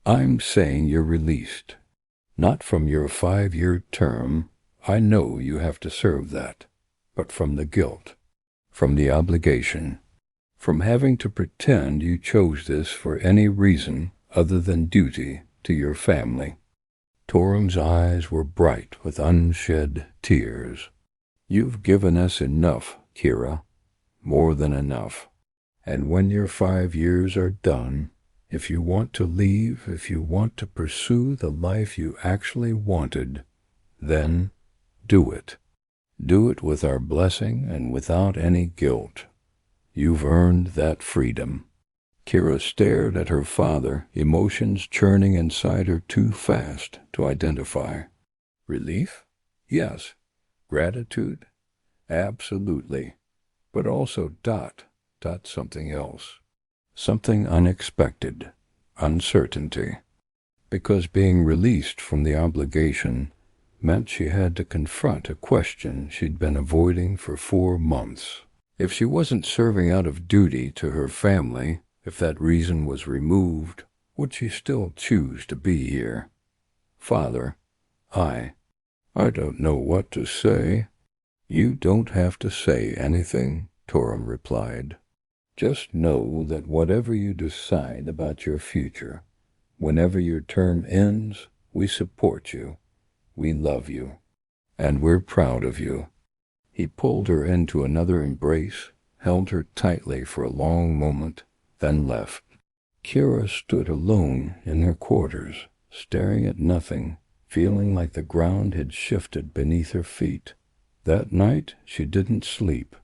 I'm saying you're released. Not from your 5-year term. I know you have to serve that. But from the guilt. From the obligation. From having to pretend you chose this for any reason other than duty to your family. Torum's eyes were bright with unshed tears. You've given us enough, Kira. More than enough. And when your 5 years are done, if you want to leave, if you want to pursue the life you actually wanted, then do it. Do it with our blessing and without any guilt. You've earned that freedom. Kira stared at her father, emotions churning inside her too fast to identify. Relief? Yes. Gratitude? Absolutely. But also something else. Something unexpected. Uncertainty. Because being released from the obligation meant she had to confront a question she'd been avoiding for 4 months. If she wasn't serving out of duty to her family, if that reason was removed, would she still choose to be here? Father, I don't know what to say. You don't have to say anything, Torum replied. Just know that whatever you decide about your future, whenever your term ends, we support you. We love you. And we're proud of you. He pulled her into another embrace, held her tightly for a long moment, then left. Kira stood alone in her quarters, staring at nothing, feeling like the ground had shifted beneath her feet. That night she didn't sleep.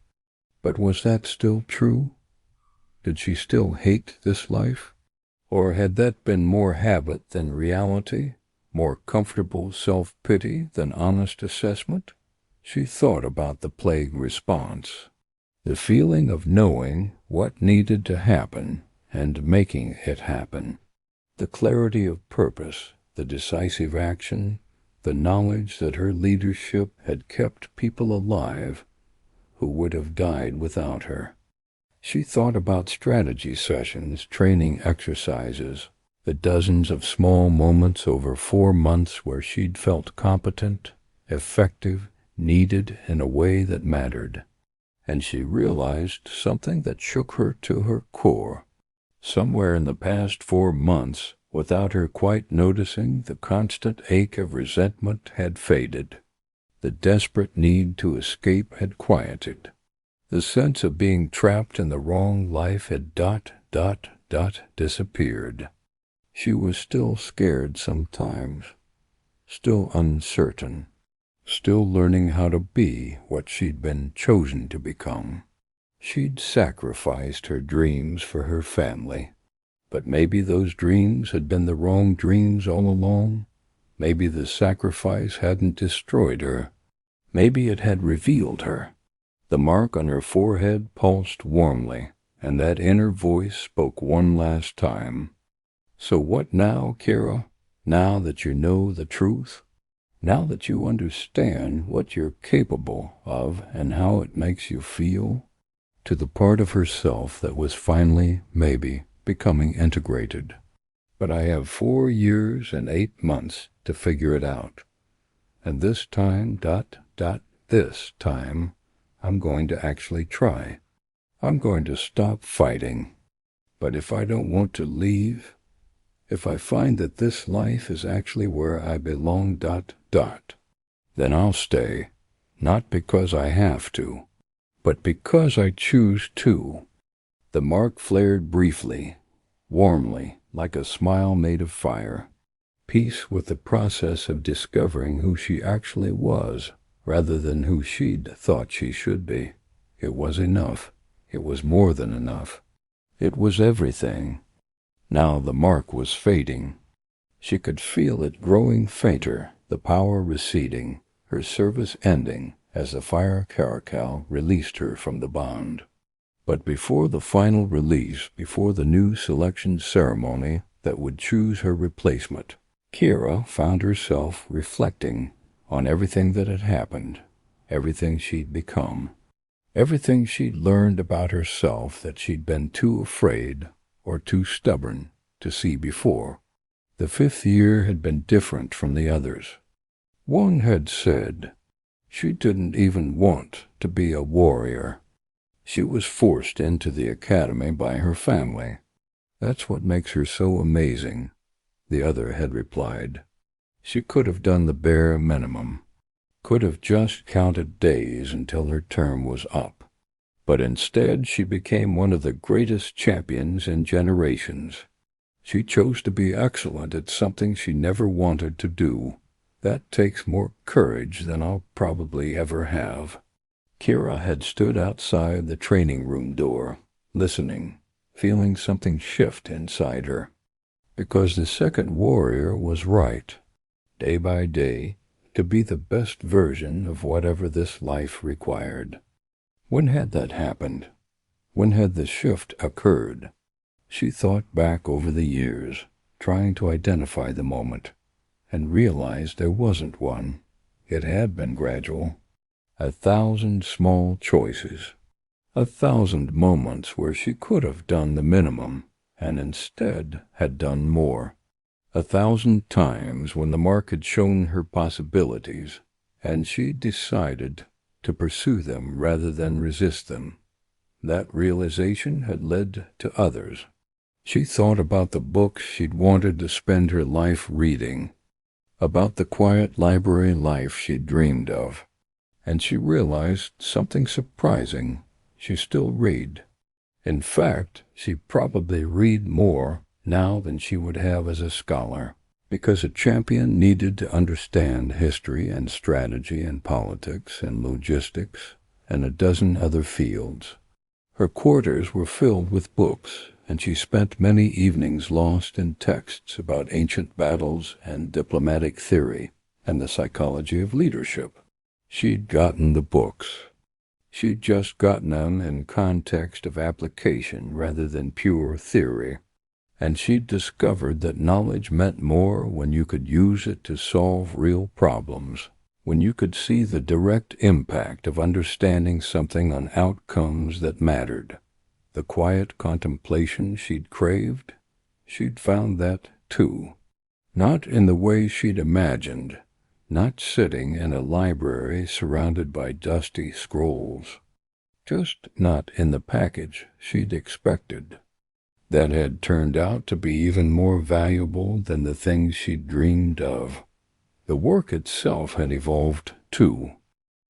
But was that still true? Did she still hate this life? Or had that been more habit than reality, more comfortable self-pity than honest assessment? She thought about the plague response. The feeling of knowing what needed to happen and making it happen. The clarity of purpose, the decisive action, the knowledge that her leadership had kept people alive who would have died without her. She thought about strategy sessions, training exercises, the dozens of small moments over 4 months where she'd felt competent, effective, needed in a way that mattered. And she realized something that shook her to her core. Somewhere in the past 4 months, without her quite noticing, the constant ache of resentment had faded. The desperate need to escape had quieted. The sense of being trapped in the wrong life had disappeared. She was still scared sometimes, still uncertain, still learning how to be what she'd been chosen to become. She'd sacrificed her dreams for her family, but maybe those dreams had been the wrong dreams all along. Maybe the sacrifice hadn't destroyed her. Maybe it had revealed her. The mark on her forehead pulsed warmly, and that inner voice spoke one last time. So what now, Kira? Now that you know the truth? Now that you understand what you're capable of and how it makes you feel? To the part of herself that was finally, maybe, becoming integrated. But I have 4 years and 8 months to figure it out. And this time, this time, I'm going to actually try. I'm going to stop fighting. But if I don't want to leave, if I find that this life is actually where I belong, then I'll stay, not because I have to, but because I choose to. The mark flared briefly, warmly, like a smile made of fire. Peace with the process of discovering who she actually was, rather than who she'd thought she should be. It was enough. It was more than enough. It was everything. Now the mark was fading. She could feel it growing fainter, the power receding, her service ending as the Fire Caracal released her from the bond. But before the final release, before the new selection ceremony that would choose her replacement, Kira found herself reflecting on everything that had happened, everything she'd become, everything she'd learned about herself that she'd been too afraid or too stubborn to see before. The 5th year had been different from the others. One had said she didn't even want to be a warrior. She was forced into the academy by her family. That's what makes her so amazing, the other had replied. She could have done the bare minimum, could have just counted days until her term was up. But instead she became one of the greatest champions in generations. She chose to be excellent at something she never wanted to do. That takes more courage than I'll probably ever have. Kira had stood outside the training room door, listening, feeling something shift inside her. Because the second warrior was right, day by day, to be the best version of whatever this life required. When had that happened? When had the shift occurred? She thought back over the years, trying to identify the moment, and realized there wasn't one. It had been gradual. 1,000 small choices, 1,000 moments where she could have done the minimum, and instead had done more. 1,000 times when the mark had shown her possibilities, and she decided to pursue them rather than resist them. That realization had led to others. She thought about the books she'd wanted to spend her life reading, about the quiet library life she'd dreamed of, and she realized something surprising. She still read. In fact, she probably read more now than she would have as a scholar, because a champion needed to understand history and strategy and politics and logistics and a dozen other fields. Her quarters were filled with books, and she spent many evenings lost in texts about ancient battles and diplomatic theory and the psychology of leadership. She'd gotten the books. She'd just gotten them in context of application rather than pure theory. And she'd discovered that knowledge meant more when you could use it to solve real problems, when you could see the direct impact of understanding something on outcomes that mattered. The quiet contemplation she'd craved, she'd found that too. Not in the way she'd imagined, not sitting in a library surrounded by dusty scrolls, just not in the package she'd expected. That had turned out to be even more valuable than the things she'd dreamed of. The work itself had evolved, too.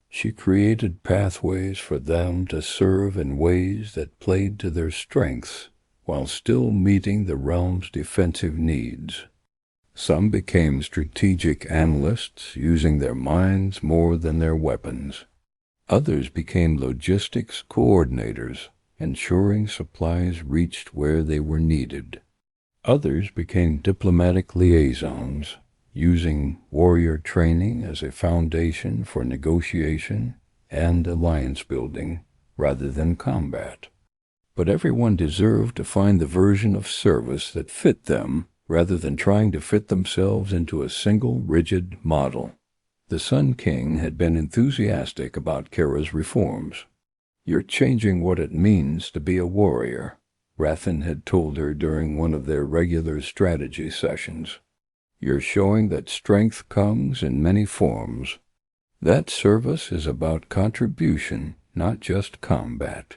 She created pathways for them to serve in ways that played to their strengths while still meeting the realm's defensive needs. Some became strategic analysts, using their minds more than their weapons. Others became logistics coordinators, ensuring supplies reached where they were needed. Others became diplomatic liaisons, using warrior training as a foundation for negotiation and alliance building rather than combat. But everyone deserved to find the version of service that fit them rather than trying to fit themselves into a single rigid model. The Sun King had been enthusiastic about Kira's reforms. "You're changing what it means to be a warrior," Rathan had told her during one of their regular strategy sessions. "You're showing that strength comes in many forms. That service is about contribution, not just combat.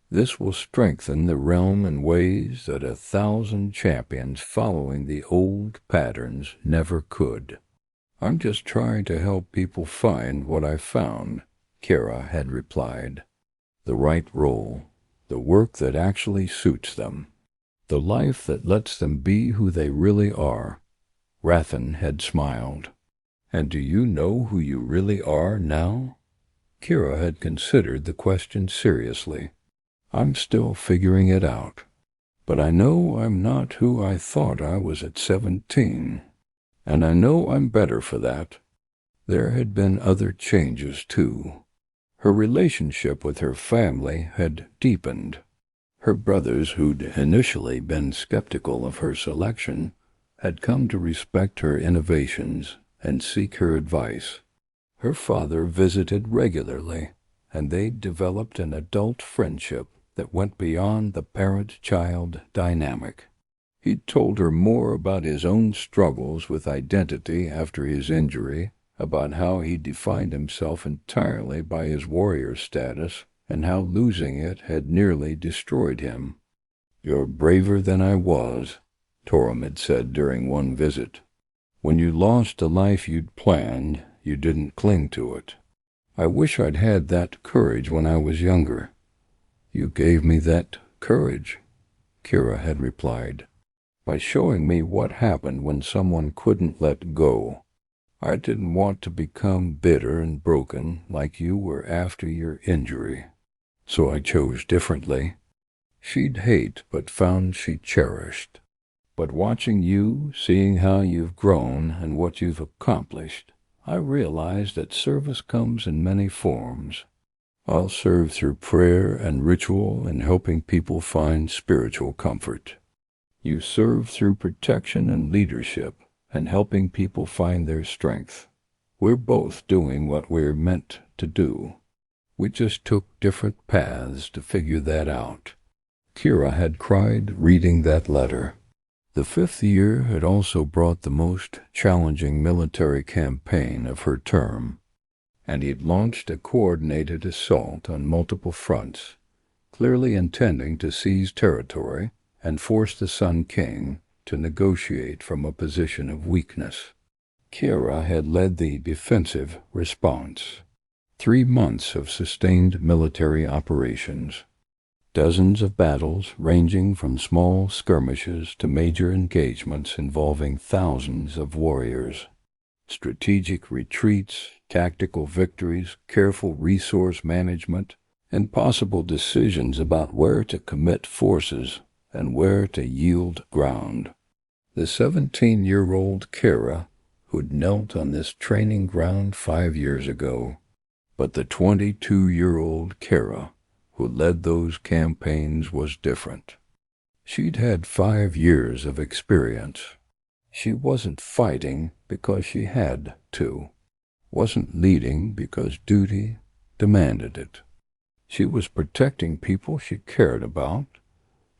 This will strengthen the realm in ways that 1,000 champions following the old patterns never could." "I'm just trying to help people find what I found," Kira had replied. "The right role, the work that actually suits them, the life that lets them be who they really are." Rathan had smiled. "And do you know who you really are now?" Kira had considered the question seriously. "I'm still figuring it out. But I know I'm not who I thought I was at 17. And I know I'm better for that." There had been other changes, too. Her relationship with her family had deepened. Her brothers, who'd initially been skeptical of her selection, had come to respect her innovations and seek her advice. Her father visited regularly, and they developed an adult friendship that went beyond the parent-child dynamic. He'd told her more about his own struggles with identity after his injury, about how he defined himself entirely by his warrior status, and how losing it had nearly destroyed him. "You're braver than I was," Torum had said during one visit. "When you lost a life you'd planned, you didn't cling to it. I wish I'd had that courage when I was younger." "You gave me that courage," Kira had replied, "by showing me what happened when someone couldn't let go. I didn't want to become bitter and broken like you were after your injury. So I chose differently." She'd hate but found she cherished. "But watching you, seeing how you've grown and what you've accomplished, I realized that service comes in many forms. I'll serve through prayer and ritual and helping people find spiritual comfort. You serve through protection and leadership and helping people find their strength. We're both doing what we're meant to do. We just took different paths to figure that out." Kira had cried reading that letter. The 5th year had also brought the most challenging military campaign of her term, and he'd launched a coordinated assault on multiple fronts, clearly intending to seize territory and force the Sun King to negotiate from a position of weakness. Kira had led the defensive response. 3 months of sustained military operations. Dozens of battles ranging from small skirmishes to major engagements involving thousands of warriors. Strategic retreats, tactical victories, careful resource management, and possible decisions about where to commit forces and where to yield ground. The 17-year-old Kira, who'd knelt on this training ground 5 years ago, but the 22-year-old Kira who led those campaigns was different. She'd had 5 years of experience. She wasn't fighting because she had to, wasn't leading because duty demanded it. She was protecting people she cared about,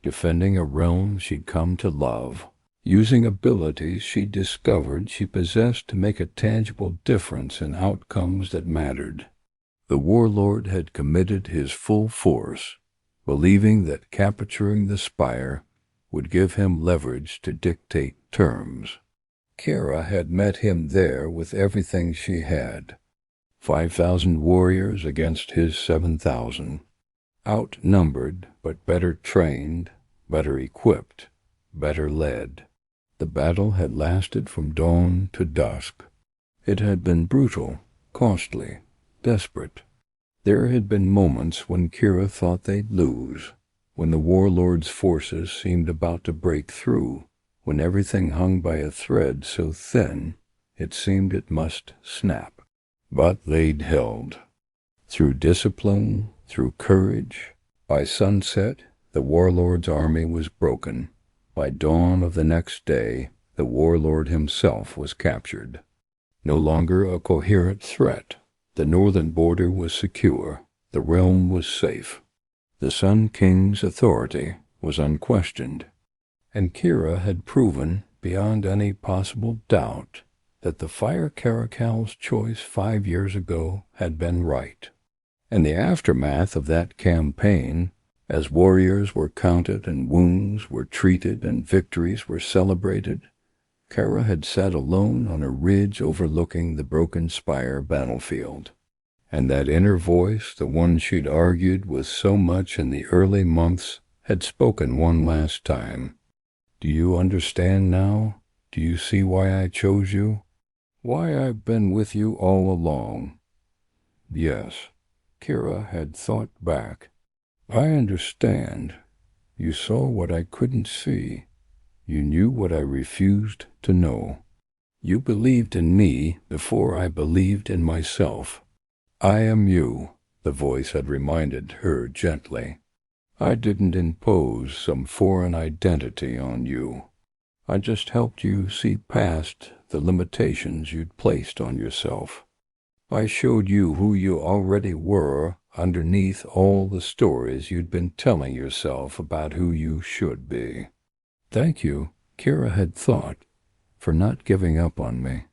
defending a realm she'd come to love, using abilities she discovered she possessed to make a tangible difference in outcomes that mattered. The warlord had committed his full force, believing that capturing the spire would give him leverage to dictate terms. Kira had met him there with everything she had. 5,000 warriors against his 7,000. Outnumbered, but better trained, better equipped, better led. The battle had lasted from dawn to dusk. It had been brutal, costly, desperate. There had been moments when Kira thought they'd lose, when the warlord's forces seemed about to break through, when everything hung by a thread so thin it seemed it must snap. But they'd held. Through discipline, through courage. By sunset, the warlord's army was broken. By dawn of the next day, the warlord himself was captured. No longer a coherent threat. The northern border was secure. The realm was safe. The Sun King's authority was unquestioned. And Kira had proven, beyond any possible doubt, that the Fire Caracal's choice 5 years ago had been right. In the aftermath of that campaign, as warriors were counted and wounds were treated and victories were celebrated, Kira had sat alone on a ridge overlooking the broken spire battlefield. And that inner voice, the one she'd argued with so much in the early months, had spoken one last time. "Do you understand now? Do you see why I chose you? Why I've been with you all along?" Yes, Kira had thought back. "I understand. You saw what I couldn't see. You knew what I refused to know. You believed in me before I believed in myself. I am you," the voice had reminded her gently. "I didn't impose some foreign identity on you. I just helped you see past the limitations you'd placed on yourself. I showed you who you already were underneath all the stories you'd been telling yourself about who you should be." Thank you, Kira had thought, for not giving up on me,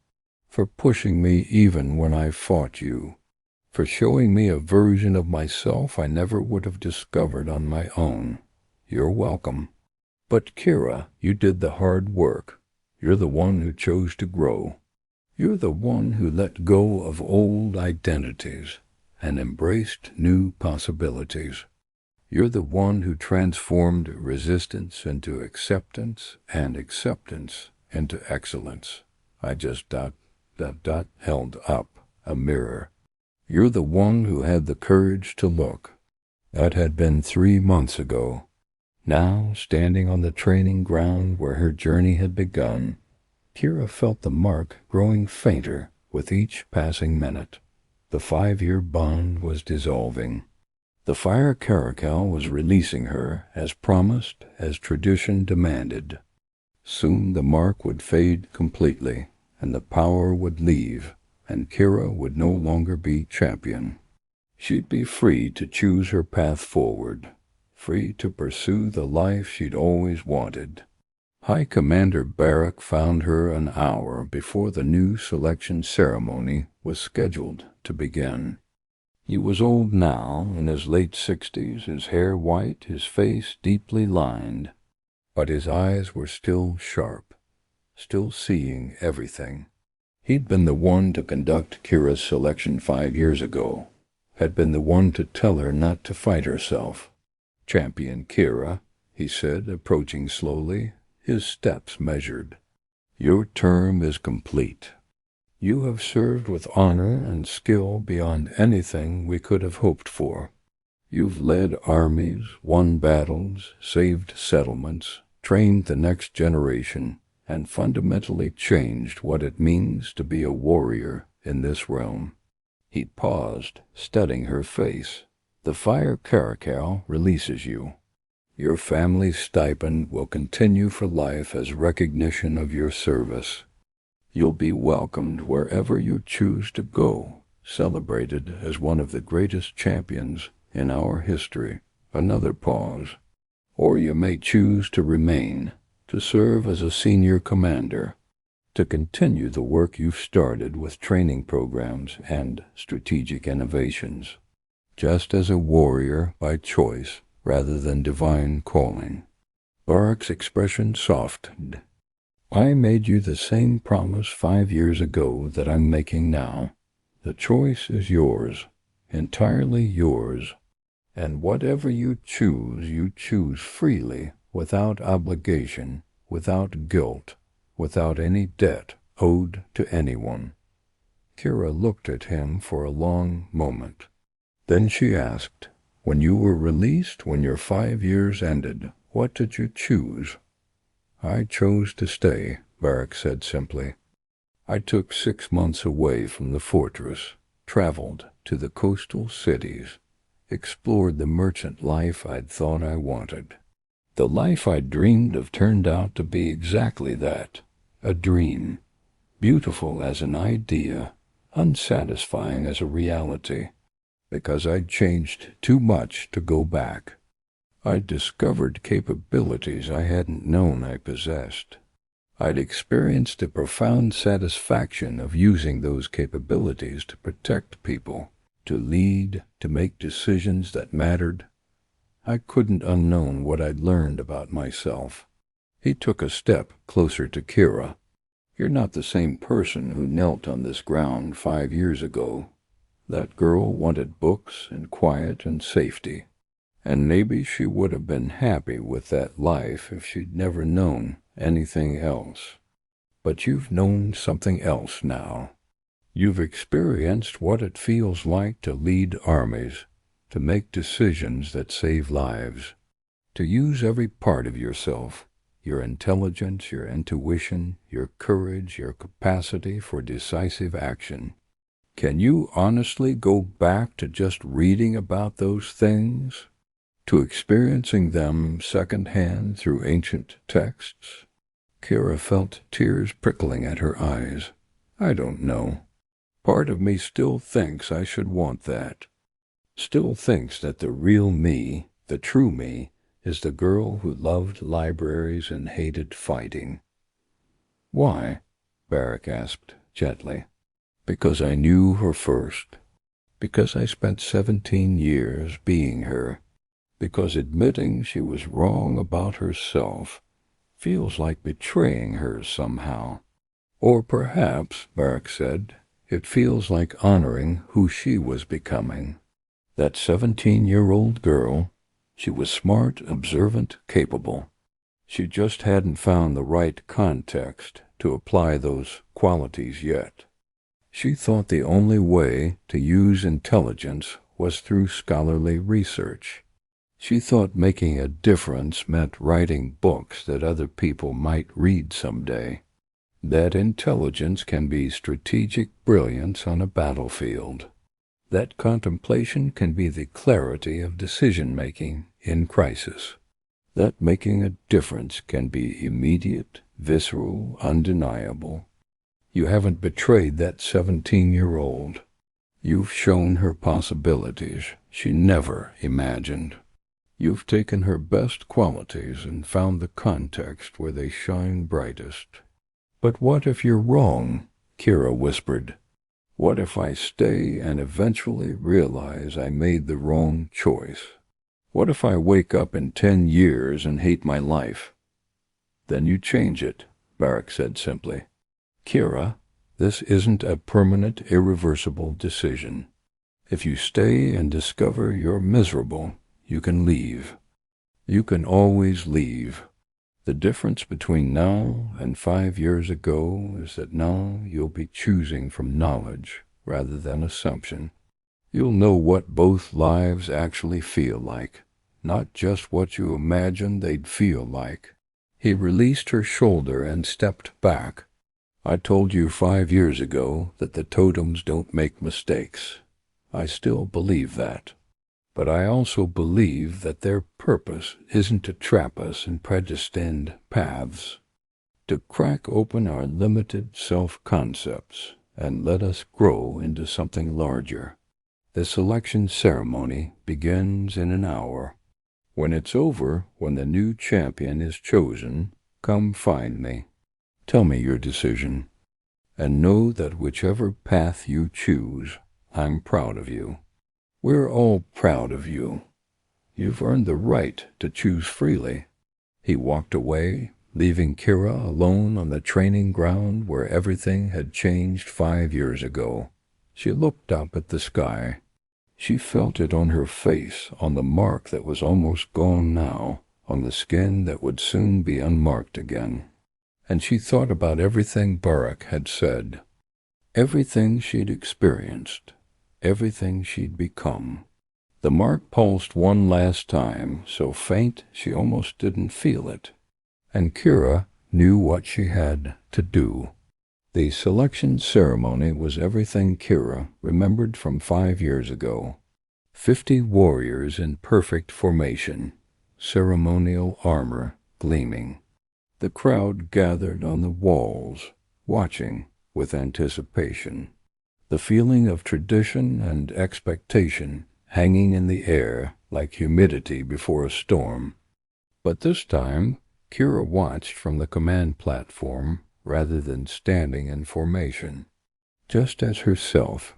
for pushing me even when I fought you, for showing me a version of myself I never would have discovered on my own. You're welcome. But Kira, you did the hard work. You're the one who chose to grow. You're the one who let go of old identities and embraced new possibilities. You're the one who transformed resistance into acceptance and acceptance into excellence. I just held up a mirror. You're the one who had the courage to look. That had been 3 months ago. Now, standing on the training ground where her journey had begun, Kira felt the mark growing fainter with each passing minute. The 5-year bond was dissolving. The Fire Caracal was releasing her as promised, as tradition demanded. Soon the mark would fade completely, and the power would leave, and Kira would no longer be champion. She'd be free to choose her path forward, free to pursue the life she'd always wanted. High Commander Barak found her an hour before the new selection ceremony was scheduled to begin. He was old now, in his late 60s, his hair white, his face deeply lined, but his eyes were still sharp, still seeing everything. He'd been the one to conduct Kira's selection 5 years ago, had been the one to tell her not to fight herself. "Champion Kira," he said, approaching slowly, his steps measured. "Your term is complete. You have served with honor and skill beyond anything we could have hoped for. You've led armies, won battles, saved settlements, trained the next generation, and fundamentally changed what it means to be a warrior in this realm." He paused, studying her face. "The Fire Caracal releases you. Your family's stipend will continue for life as recognition of your service. You'll be welcomed wherever you choose to go, celebrated as one of the greatest champions in our history." Another pause. "Or you may choose to remain, to serve as a senior commander, to continue the work you've started with training programs and strategic innovations, just as a warrior by choice rather than divine calling." Barak's expression softened. "I made you the same promise 5 years ago that I'm making now. The choice is yours, entirely yours. And whatever you choose freely, without obligation, without guilt, without any debt owed to anyone." Kira looked at him for a long moment. Then she asked, "When you were released, when your 5 years ended, what did you choose?" "I chose to stay," Barak said simply. "I took 6 months away from the fortress, traveled to the coastal cities, explored the merchant life I'd thought I wanted. The life I dreamed of turned out to be exactly that, a dream, beautiful as an idea, unsatisfying as a reality, because I'd changed too much to go back. I'd discovered capabilities I hadn't known I possessed. I'd experienced the profound satisfaction of using those capabilities to protect people, to lead, to make decisions that mattered. I couldn't unknown what I'd learned about myself." He took a step closer to Kira. "You're not the same person who knelt on this ground 5 years ago. That girl wanted books and quiet and safety. And maybe she would have been happy with that life if she'd never known anything else. But you've known something else now. You've experienced what it feels like to lead armies, to make decisions that save lives, to use every part of yourself, your intelligence, your intuition, your courage, your capacity for decisive action. Can you honestly go back to just reading about those things, to experiencing them secondhand through ancient texts?" Kira felt tears prickling at her eyes. "I don't know. Part of me still thinks I should want that. Still thinks that the real me, the true me, is the girl who loved libraries and hated fighting." "Why?" Barak asked gently. "Because I knew her first. Because I spent 17 years being her. Because admitting she was wrong about herself feels like betraying her somehow. Or perhaps," Barak said, "it feels like honoring who she was becoming. That 17-year-old girl, she was smart, observant, capable. She just hadn't found the right context to apply those qualities yet. She thought the only way to use intelligence was through scholarly research. She thought making a difference meant writing books that other people might read someday. That intelligence can be strategic brilliance on a battlefield. That contemplation can be the clarity of decision-making in crisis. That making a difference can be immediate, visceral, undeniable. You haven't betrayed that 17-year-old. You've shown her possibilities she never imagined. You've taken her best qualities and found the context where they shine brightest." "But what if you're wrong?" Kira whispered. "What if I stay and eventually realize I made the wrong choice? What if I wake up in 10 years and hate my life?" "Then you change it," Barak said simply. "Kira, this isn't a permanent, irreversible decision. If you stay and discover you're miserable, you can leave. You can always leave. The difference between now and 5 years ago is that now you'll be choosing from knowledge rather than assumption. You'll know what both lives actually feel like, not just what you imagined they'd feel like." He released her shoulder and stepped back. "I told you 5 years ago that the totems don't make mistakes. I still believe that. But I also believe that their purpose isn't to trap us in predestined paths, to crack open our limited self-concepts and let us grow into something larger. The selection ceremony begins in an hour. When it's over, when the new champion is chosen, come find me. Tell me your decision, and know that whichever path you choose, I'm proud of you. We're all proud of you. You've earned the right to choose freely." He walked away, leaving Kira alone on the training ground where everything had changed 5 years ago. She looked up at the sky. She felt it on her face, on the mark that was almost gone now, on the skin that would soon be unmarked again. And she thought about everything Barak had said, everything she'd experienced, everything she'd become. The mark pulsed one last time, so faint she almost didn't feel it. And Kira knew what she had to do. The selection ceremony was everything Kira remembered from 5 years ago. 50 warriors in perfect formation, ceremonial armor gleaming. The crowd gathered on the walls, watching with anticipation. The feeling of tradition and expectation hanging in the air like humidity before a storm. But this time, Kira watched from the command platform rather than standing in formation, just as herself,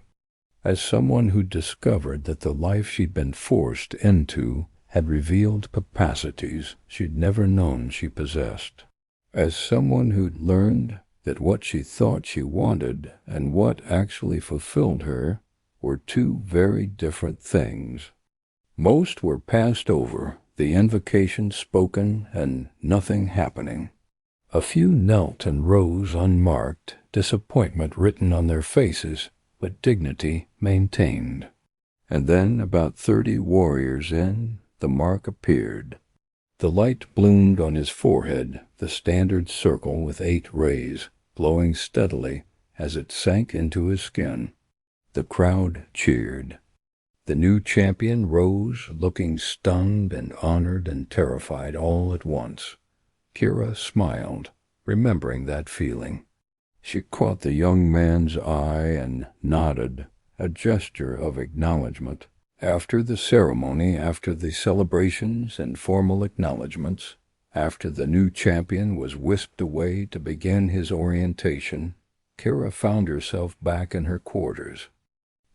as someone who discovered that the life she'd been forced into had revealed capacities she'd never known she possessed, as someone who'd learned that what she thought she wanted and what actually fulfilled her were two very different things. Most were passed over, the invocation spoken and nothing happening. A few knelt and rose unmarked, disappointment written on their faces, but dignity maintained. And then, about 30 warriors in, the mark appeared. The light bloomed on his forehead, the standard circle with 8 rays, glowing steadily as it sank into his skin. The crowd cheered. The new champion rose, looking stunned and honored and terrified all at once. Kira smiled, remembering that feeling. She caught the young man's eye and nodded, a gesture of acknowledgment, After the ceremony, after the celebrations and formal acknowledgments, after the new champion was whisked away to begin his orientation, Kira found herself back in her quarters.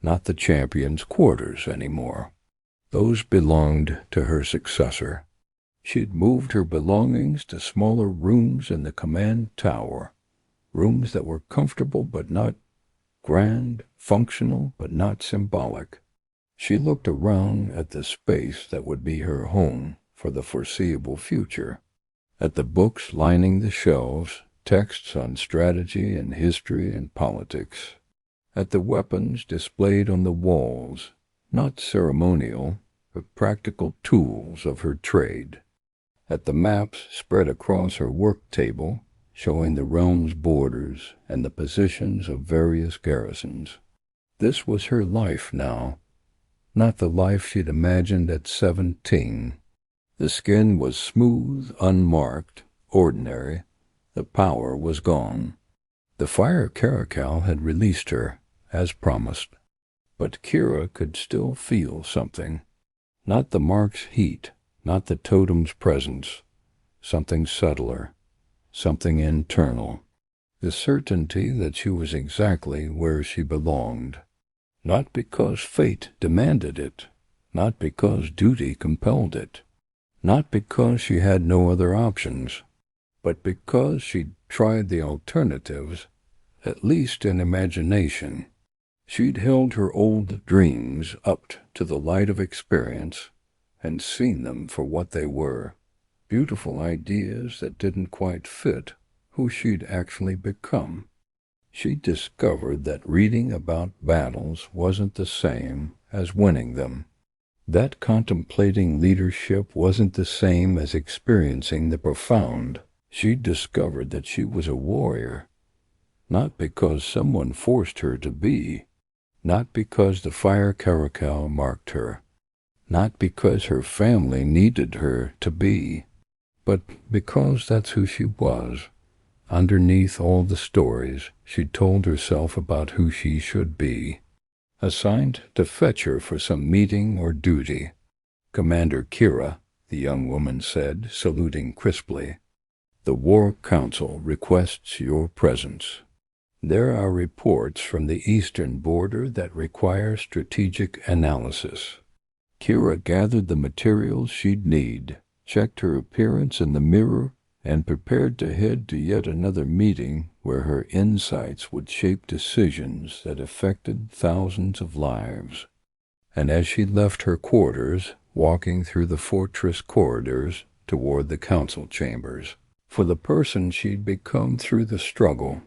Not the champion's quarters anymore. Those belonged to her successor. She'd moved her belongings to smaller rooms in the command tower, rooms that were comfortable but not grand, functional but not symbolic. She looked around at the space that would be her home for the foreseeable future, at the books lining the shelves, texts on strategy and history and politics, at the weapons displayed on the walls, not ceremonial, but practical tools of her trade, at the maps spread across her work table, showing the realm's borders and the positions of various garrisons. This was her life now, not the life she'd imagined at 17. The skin was smooth, unmarked, ordinary. The power was gone. The Fire Caracal had released her, as promised. But Kira could still feel something. Not the mark's heat, not the totem's presence. Something subtler, something internal. The certainty that she was exactly where she belonged. Not because fate demanded it, not because duty compelled it, not because she had no other options, but because she'd tried the alternatives, at least in imagination. She'd held her old dreams up to the light of experience and seen them for what they were, beautiful ideas that didn't quite fit who she'd actually become. She discovered that reading about battles wasn't the same as winning them. That contemplating leadership wasn't the same as experiencing the profound. She discovered that she was a warrior, not because someone forced her to be, not because the Fire Caracal marked her, not because her family needed her to be, but because that's who she was. Underneath all the stories she'd told herself about who she should be, assigned to fetch her for some meeting or duty. "Commander Kira," the young woman said, saluting crisply, "the War Council requests your presence. There are reports from the eastern border that require strategic analysis." Kira gathered the materials she'd need, checked her appearance in the mirror, and prepared to head to yet another meeting where her insights would shape decisions that affected thousands of lives. And as she left her quarters, walking through the fortress corridors toward the council chambers, for the person she'd become through the struggle,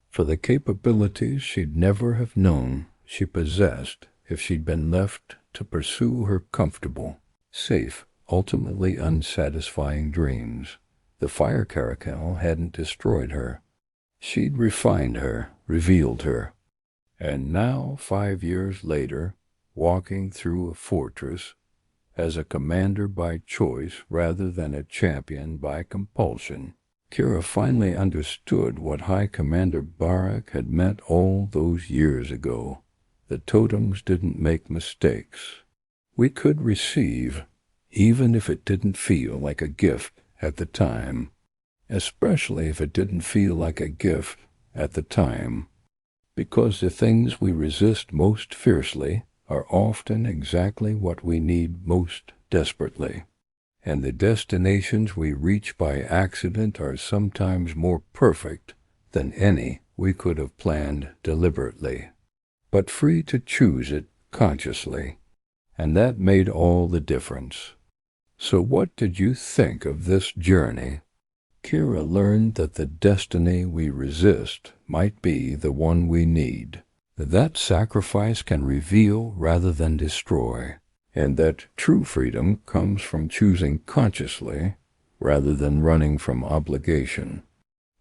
for the capabilities she'd never have known she possessed if she'd been left to pursue her comfortable, safe, ultimately unsatisfying dreams. The Fire Caracal hadn't destroyed her. She'd refined her, revealed her. And now, 5 years later, walking through a fortress, as a commander by choice rather than a champion by compulsion, Kira finally understood what High Commander Barak had meant all those years ago. The totems didn't make mistakes. We could receive, even if it didn't feel like a gift at the time, especially if it didn't feel like a gift at the time, because the things we resist most fiercely are often exactly what we need most desperately, and the destinations we reach by accident are sometimes more perfect than any we could have planned deliberately, but free to choose it consciously, and that made all the difference. So what did you think of this journey? Kira learned that the destiny we resist might be the one we need, that sacrifice can reveal rather than destroy, and that true freedom comes from choosing consciously rather than running from obligation.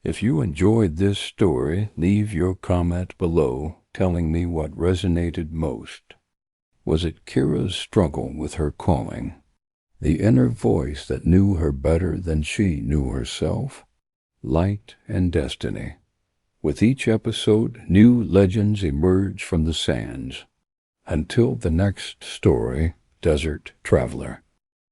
If you enjoyed this story, leave your comment below telling me what resonated most. Was it Kira's struggle with her calling? The inner voice that knew her better than she knew herself? Light and destiny. With each episode, new legends emerge from the sands. Until the next story, Desert Traveler.